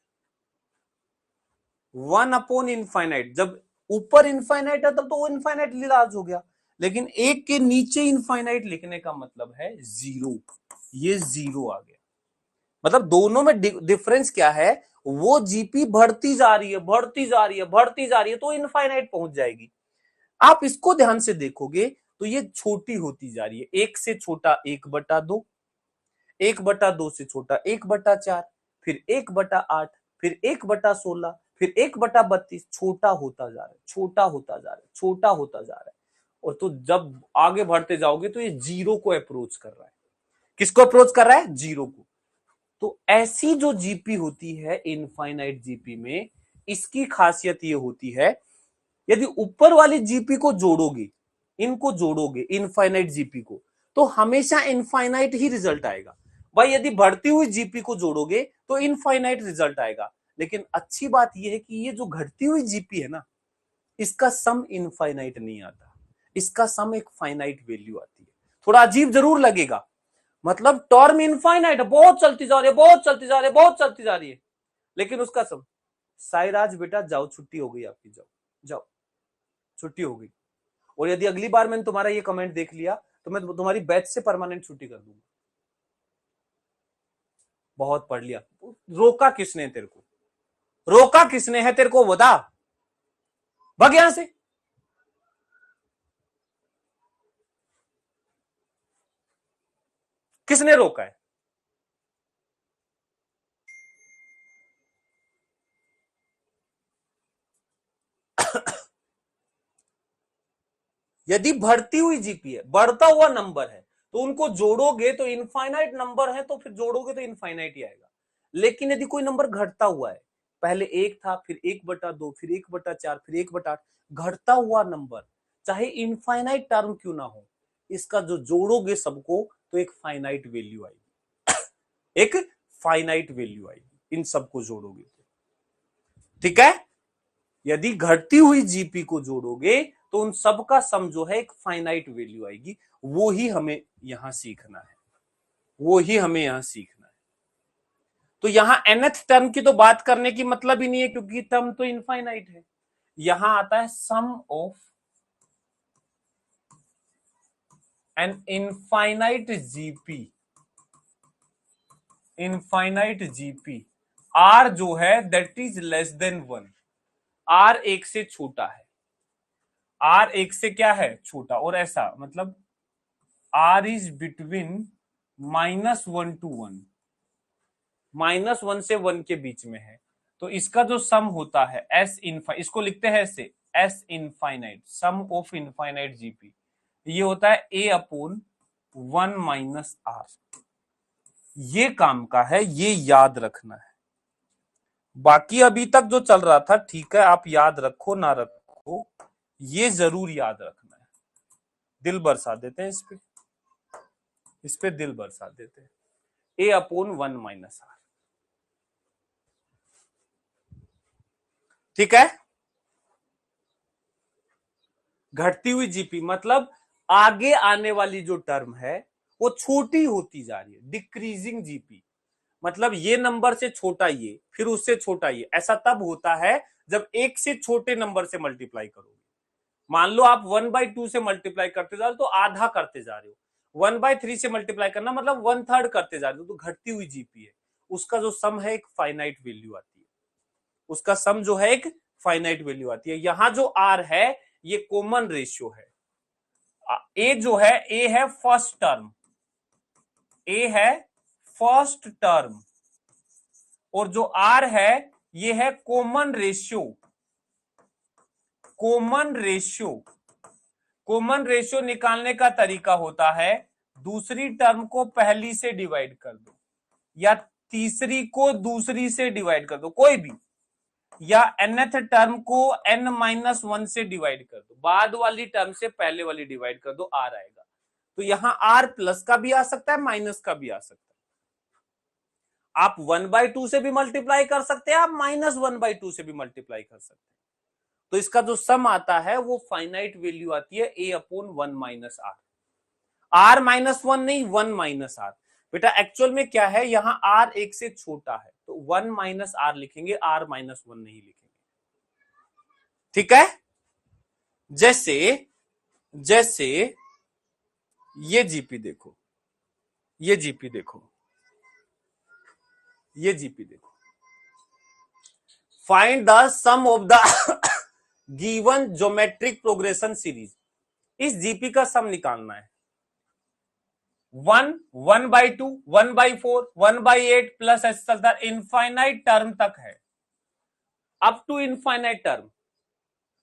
1/इनफाइनाइट जब ऊपर इनफाइनाइट है तब तो वो इनफाइनाइट लिहाज हो गया, लेकिन एक के नीचे इनफाइनाइट लिखने का मतलब है 0, ये 0 आ गया। मतलब दोनों में डिफरेंस क्या है, वो जीपी बढ़ती जा रही है, बढ़ती जा रही है, बढ़ती जा रही है, तो इनफाइनाइट पहुंच जाएगी। आप इसको ध्यान से देखोगे तो ये छोटी होती जा रही है, 1 से छोटा 1/2, 1/2 से छोटा 1/4, फिर 1/8, फिर 1/16, फिर 1/32, छोटा होता जा रहा है, छोटा होता जा रहा है, छोटा होता जा रहा है। और तो जब आगे बढ़ते जाओगे तो ये 0 को अप्रोच कर रहा है। किसको अप्रोच कर रहा है? 0 को। तो ऐसी जो जीपी होती है इनफाइनाइट जीपी में, इसकी खासियत ये होती है, यदि ऊपर वाली जीपी को जोड़ोगे, इनको जोड़ोगे इनफाइनाइट जीपी को, तो हमेशा इनफाइनाइट ही रिजल्ट आएगा। भाई यदि बढ़ती हुई जीपी को जोड़ोगे तो इनफाइनाइट रिजल्ट आएगा। लेकिन अच्छी बात यह है कि ये जो घटती हुई जीपी है ना, इसका सम इनफाइनाइट नहीं आता, इसका सम एक फाइनाइट वैल्यू आती है। थोड़ा अजीब जरूर लगेगा, मतलब टर्म इनफाइनाइट, बहुत चलती जा रही है, बहुत चलती जा रही है, बहुत चलती जा रही है, लेकिन उसका सम, साइराज बेटा जाओ, छुट्टी हो गई आपकी, जाओ जाओ, छुट्टी हो गई। और यदि अगली बार मैंने तुम्हारा ये कमेंट देख लिया तो मैं तुम्हारी बैच से परमानेंट छुट्टी कर दूंगा। बहुत पढ़ लिया, रोका किसने तेरे को, रोका किसने है तेरे को, बता, भाग यहां से। किसने रोका है? यदि बढ़ती हुई जीपी है, बढ़ता हुआ नंबर है, तो उनको जोड़ोगे तो इनफाइनाइट नंबर है, तो फिर जोड़ोगे तो इनफाइनाइट ही आएगा। लेकिन यदि कोई नंबर घटता हुआ है, पहले 1 था, फिर 1/2, फिर 1/4, फिर 1/8, घटता हुआ नंबर, चाहे इनफाइनाइट टर्म क्यों ना हो, इसका जो जोड़ोगे सबको तो एक फाइनाइट वैल्यू आएगी, एक फाइनाइट वैल्यू आएगी, इन सबको जोड़ोगे तो। ठीक है, यदि घटती हुई जीपी को जोड़ोगे तो उन सब का सम जो है एक फाइनाइट वैल्यू आएगी। वो ही हमें यहां सीखना है, वो ही हमें यहां सीखना है। तो यहां nth टर्म की तो बात करने की मतलब ही नहीं है, क्योंकि टर्म तो इनफाइनाइट है। यहां आता है sum of an infinite GP, infinite GP, R जो है that is less than 1, R 1 से छोटा है, आर 1 से क्या है, छोटा, और ऐसा मतलब आर इज बिटवीन -1 to 1, -1 से 1 के बीच में है, तो इसका जो सम होता है एस इनफाइनाइट, इसको लिखते हैं ऐसे, s infinite, sum of infinite GP, ये होता है A/1 - R। ये काम का है, ये याद रखना है। बाकी अभी तक जो चल रहा था ठीक है, आप याद रखो ना रखो, ये जरूर याद रखना है। दिल बरसा देते हैं इस पे दिल बरसा देते हैं, A/1 - R। ठीक है, घटती हुई जीपी मतलब आगे आने वाली जो टर्म है वो छोटी होती जा रही है, डिक्रीजिंग जीपी, मतलब ये नंबर से छोटा ये, फिर उससे छोटा ये, ऐसा तब होता है जब एक से छोटे नंबर से मल्टीप्लाई करोगे। मान लो आप 1/2 से मल्टीप्लाई करते जा रहे हो तो आधा करते जा रहे हो, 1/3 से मल्टीप्लाई करना मतलब 1/3 करते जा रहे हो, तो घटती हुई जीपी है, उसका जो सम है एक फाइनाइट वैल्यू आती है, उसका सम जो है एक फाइनाइट वैल्यू आती है। यहां जो आर है ये कॉमन रेशियो है, ए जो है, ए है फर्स्ट टर्म, ए है फर्स्ट टर्म, और जो आर है ये है common ratio, common ratio, common ratio निकालने का तरीका होता है दूसरी टर्म को पहली से डिवाइड कर दो, या तीसरी को दूसरी से डिवाइड कर दो, कोई भी, या nth टर्म को n-1 से डिवाइड कर दो, बाद वाली टर्म से पहले वाली डिवाइड कर दो, आर आएगा। तो यहां आर प्लस का भी आ सकता है, माइनस का भी आ सकता है। आप 1/2 से भी मल्टीप्लाई कर सकते हैं, आप -1/2 से भी मल्टीप्लाई कर सकते हैं। तो इसका जो सम आता है वो फाइनाइट वैल्यू आती है A/1 - R, R-1 नहीं, 1 - R। बेटा एक्चुअल में क्या है, यहां R 1 से छोटा है तो 1 - R लिखेंगे, R-1 नहीं लिखेंगे। ठीक है, जैसे जैसे ये जीपी देखो, ये जीपी देखो, ये जीपी देखो, find the sum of the given geometric progression series, इस जीपी का सम निकालना है। 1, 1/2, 1/4, 1/8 प्लस ऐसे चलता इनफाइनाइट टर्म तक है, अप टू इनफाइनाइट टर्म।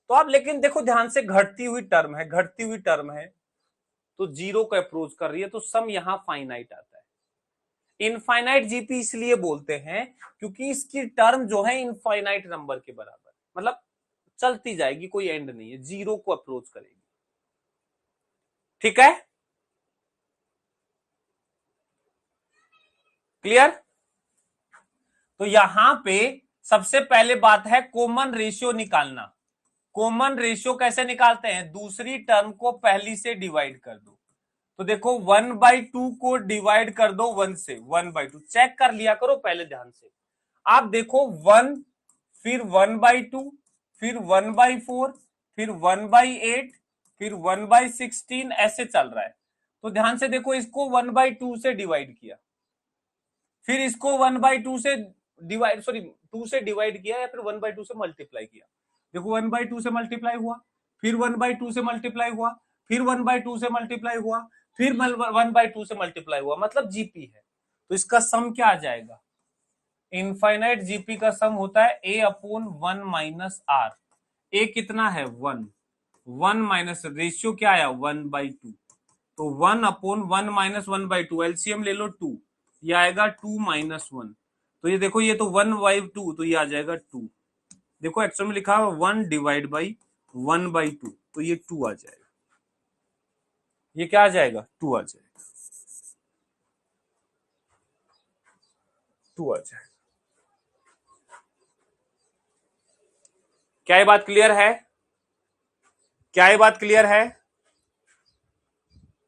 तो आप लेकिन देखो ध्यान से, घटती हुई टर्म है, घटती हुई टर्म है, तो जीरो को अप्रोच कर रही है, तो सम यहां फाइनाइट आता है। इनफाइनाइट जीपी इसलिए बोलते हैं क्योंकि इसकी टर्म जो है इनफाइनाइट नंबर के बराबर, मतलब चलती जाएगी, कोई एंड नहीं है, जीरो को अप्रोच करेगी। ठीक है, क्लियर? तो यहां पे सबसे पहले बात है कॉमन रेशियो निकालना। कॉमन रेशियो कैसे निकालते हैं? दूसरी टर्म को पहली से डिवाइड कर दो। तो देखो 1/2 को डिवाइड कर दो 1 से, 1/2 चेक कर लिया करो पहले ध्यान से। आप देखो 1, फिर 1/2, फिर 1/4, फिर 1/8, फिर 1/16 ऐसे चल रहा है। तो ध्यान से देखो, इसको 1/2 से डिवाइड किया, फिर इसको 1/2 से डिवाइड, सॉरी 2 से डिवाइड किया, या फिर 1/2 से मल्टीप्लाई किया। देखो 1/2 से मल्टीप्लाई हुआ, फिर 1/2 से मल्टीप्लाई हुआ, फिर 1/2 से मल्टीप्लाई हुआ, फिर 1/2 से मल्टीप्लाई हुआ, मतलब जीपी है। तो इसका सम क्या आ जाएगा? इनफाइनाइट जीपी का सम होता है a/1 माइनस आर। ए कितना है? 1, 1 माइनस रेशियो क्या आया? 1/2। तो 1/1 माइनस 1/2, एलसीएम ले लो 2, ये आएगा 2 माइनस 1। तो ये देखो, ये तो 1/2, तो ये आ जाएगा 2। देखो एक्चुअल में लिखा है 1 डिवाइड बाई 1/2, तो ये 2 आ जाएगा। ये क्या आ जाएगा? 2 आ जाएगा, 2 आ जाएगा। क्या ये बात क्लियर है? क्या ये बात क्लियर है?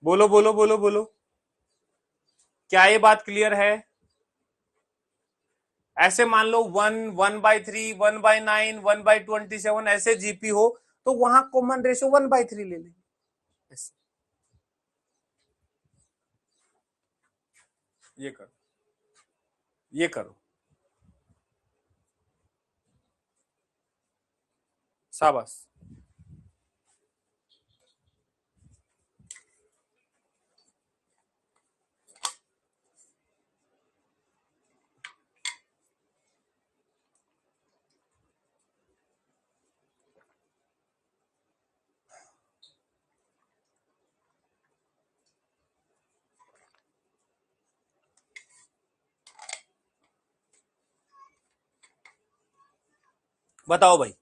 बोलो बोलो बोलो बोलो, क्या ये बात क्लियर है? ऐसे मान लो 1, 1/3, 1/9, 1/27 ऐसे जीपी हो, तो वहां कॉमन रेशियो 1/3 ले लेंगे। ऐसे ये करो, ये करो, शाबाश। बताओ भाई,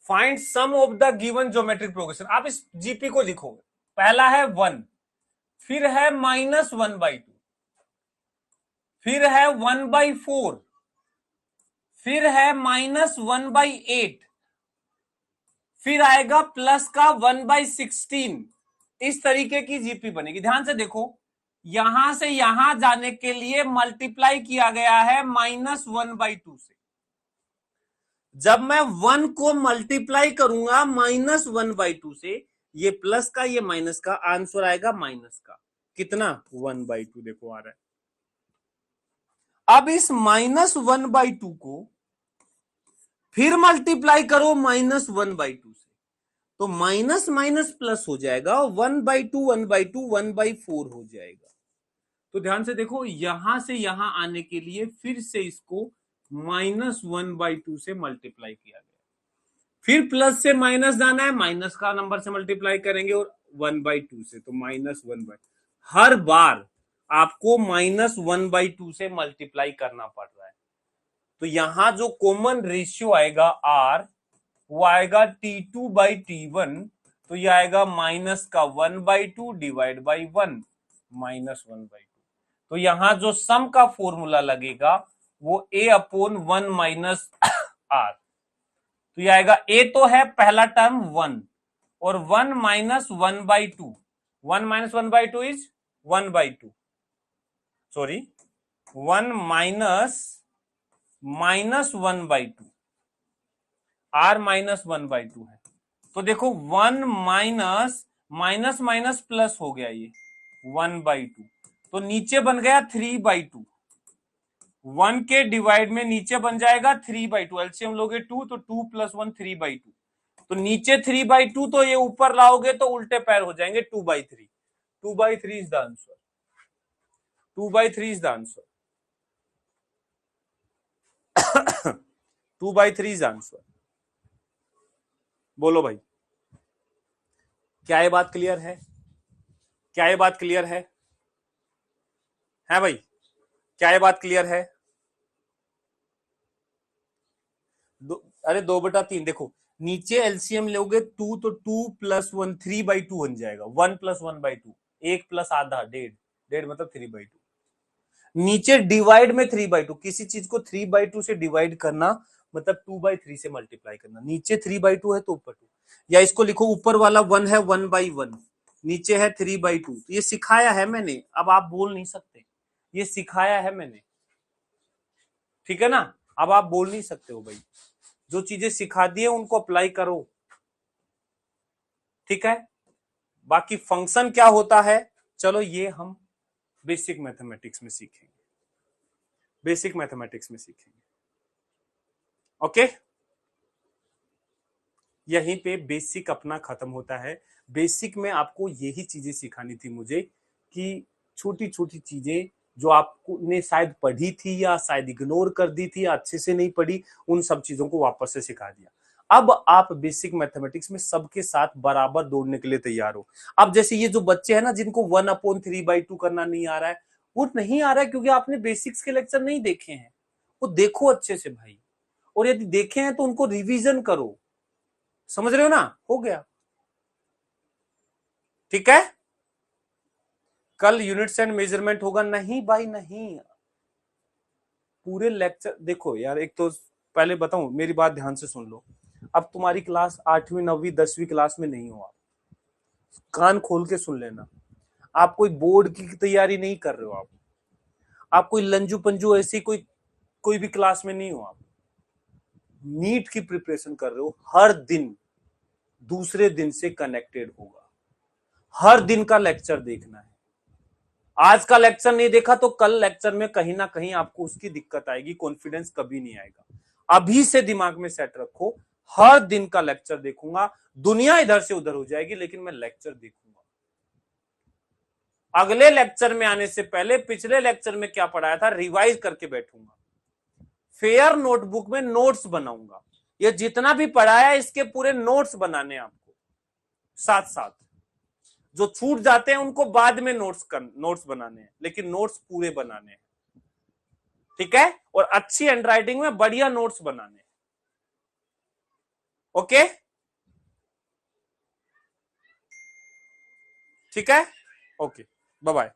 find sum of the given geometric progression. आप इस जीपी को लिखोगे, पहला है 1, फिर है -1/2, फिर है 1/4, फिर है -1/8, फिर आएगा प्लस का 1/16। इस तरीके की जीपी बनेगी। ध्यान से देखो, यहां से यहां जाने के लिए मल्टीप्लाई किया गया है -1/2 से। जब मैं 1 को मल्टीप्लाई करूंगा -1/2 से, ये प्लस का ये माइनस का, आंसर आएगा माइनस का। कितना? 1/2। देखो आ रहा है। अब इस -1/2 को फिर मल्टीप्लाई करो -1/2 से, तो माइनस माइनस प्लस हो जाएगा, 1/2 1/2 1/4 हो जाएगा। तो ध्यान से देखो, यहां से यहां आने के लिए फिर से इसको -1/2 से मल्टीप्लाई किया गया, फिर प्लस से माइनस जाना है, माइनस का नंबर से मल्टीप्लाई करेंगे, और 1/2 से, तो -1/2। हर बार आपको -1/2 से मल्टीप्लाई करना पड़ रहा है। तो यहां जो कॉमन रेशियो आएगा R, वो आएगा T2/T1। तो ये आएगा माइनस का 1/2 डिवाइड बाई 1, -1/2। तो यहां जो सम का फॉर्मूला लगेगा वो a/1 माइनस R। तो ये आएगा, a तो है पहला टर्म 1, और 1 minus 1/2, 1 minus 1/2 is 1/2, sorry 1 minus -1/2, R -1/2 है। तो देखो 1 माइनस माइनस माइनस प्लस हो गया, ये 1/2, तो नीचे बन गया 3/2। 1 के डिवाइड में नीचे बन जाएगा 3/2, एलसीएम लोगे 2, तो 2 + 1 3/2। तो नीचे 3/2, तो ये ऊपर लाओगे तो उल्टे पैर हो जाएंगे 2/3। 2/3 is the answer, 2/3 is the answer, 2/3 is answer. बोलो भाई, क्या ये बात क्लियर है? क्या ये बात क्लियर है? है भाई, क्या ये बात क्लियर है? अरे 2/3 देखो, नीचे एलसीएम लोगे 2, तो 2 + 1 3/2 बन जाएगा, 1 + 1/2, 1 + आधा 1.5 मतलब 3/2। नीचे डिवाइड में 3/2, किसी चीज को 3/2 से डिवाइड करना मतलब 2/3 से मल्टीप्लाई करना। नीचे 3/2 है तो ऊपर 2, या इसको लिखो ऊपर वाला 1 है 1/1, नीचे है 3/2। ये सिखाया है मैंने, अब आप बोल नहीं सकते, ये सिखाया है मैंने, ठीक है ना। अब आप बोल नहीं सकते हो भाई, जो चीजें सिखा दी है उनको अप्लाई करो, ठीक है। बाकी फंक्शन क्या होता है, चलो ये हम बेसिक मैथमेटिक्स में सीखेंगे, बेसिक मैथमेटिक्स में सीखेंगे, ओके। यहीं पे बेसिक अपना खत्म होता है। बेसिक में आपको यही चीजें सिखानी थी मुझे, कि छोटी छोटी चीजें जो आपको ने शायद पढ़ी थी या शायद इग्नोर कर दी थी या अच्छे से नहीं पढ़ी, उन सब चीजों को वापस से सिखा दिया। अब आप बेसिक मैथमेटिक्स में सबके साथ बराबर दौड़ने के लिए तैयार हो। अब जैसे ये जो बच्चे हैं ना, जिनको 1/3/2 करना नहीं आ रहा है, वो नहीं आ रहा है क्योंकि आपने बेसिक्स के लेक्चर नहीं देखे हैं। वो देखो अच्छे से भाई, और यदि देखे हैं तो उनको रिवीजन करो, समझ रहे हो ना। हो गया, ठीक है। कल यूनिट्स एंड मेजरमेंट होगा? नहीं भाई नहीं, पूरे लेक्चर देखो यार। एक तो पहले बताऊं, मेरी बात ध्यान से सुन लो। अब तुम्हारी क्लास 8वीं 9वीं 10वीं क्लास में नहीं हो, आप कान खोल के सुन लेना। आप कोई बोर्ड की तैयारी नहीं कर रहे हो, आप कोई लंजू पंजू ऐसी कोई भी क्लास में नहीं हो। आप नीट की प्रिपरेशन कर रहे हो। हर दिन दूसरे दिन से कनेक्टेड होगा, हर दिन का लेक्चर देखना है। आज का लेक्चर नहीं देखा तो कल लेक्चर में कहीं ना कहीं आपको उसकी दिक्कत आएगी, कॉन्फिडेंस कभी नहीं आएगा। अभी से दिमाग में सेट रखो, हर दिन का लेक्चर देखूंगा। दुनिया इधर से उधर हो जाएगी लेकिन मैं लेक्चर देखूंगा। अगले लेक्चर में आने से पहले पिछले लेक्चर में क्या पढ़ाया था रिवाइज करके बैठूंगा। फेयर नोटबुक में नोट्स बनाऊंगा। ये जितना भी पढ़ाया इसके पूरे नोट्स बनाने आपको, साथ साथ जो छूट जाते हैं उनको बाद में नोट्स बनाने हैं, लेकिन नोट्स पूरे बनाने हैं, ठीक है। और अच्छी हैंडराइटिंग में बढ़िया नोट्स बनाने हैं, ओके, ठीक है, ओके, बाय बाय।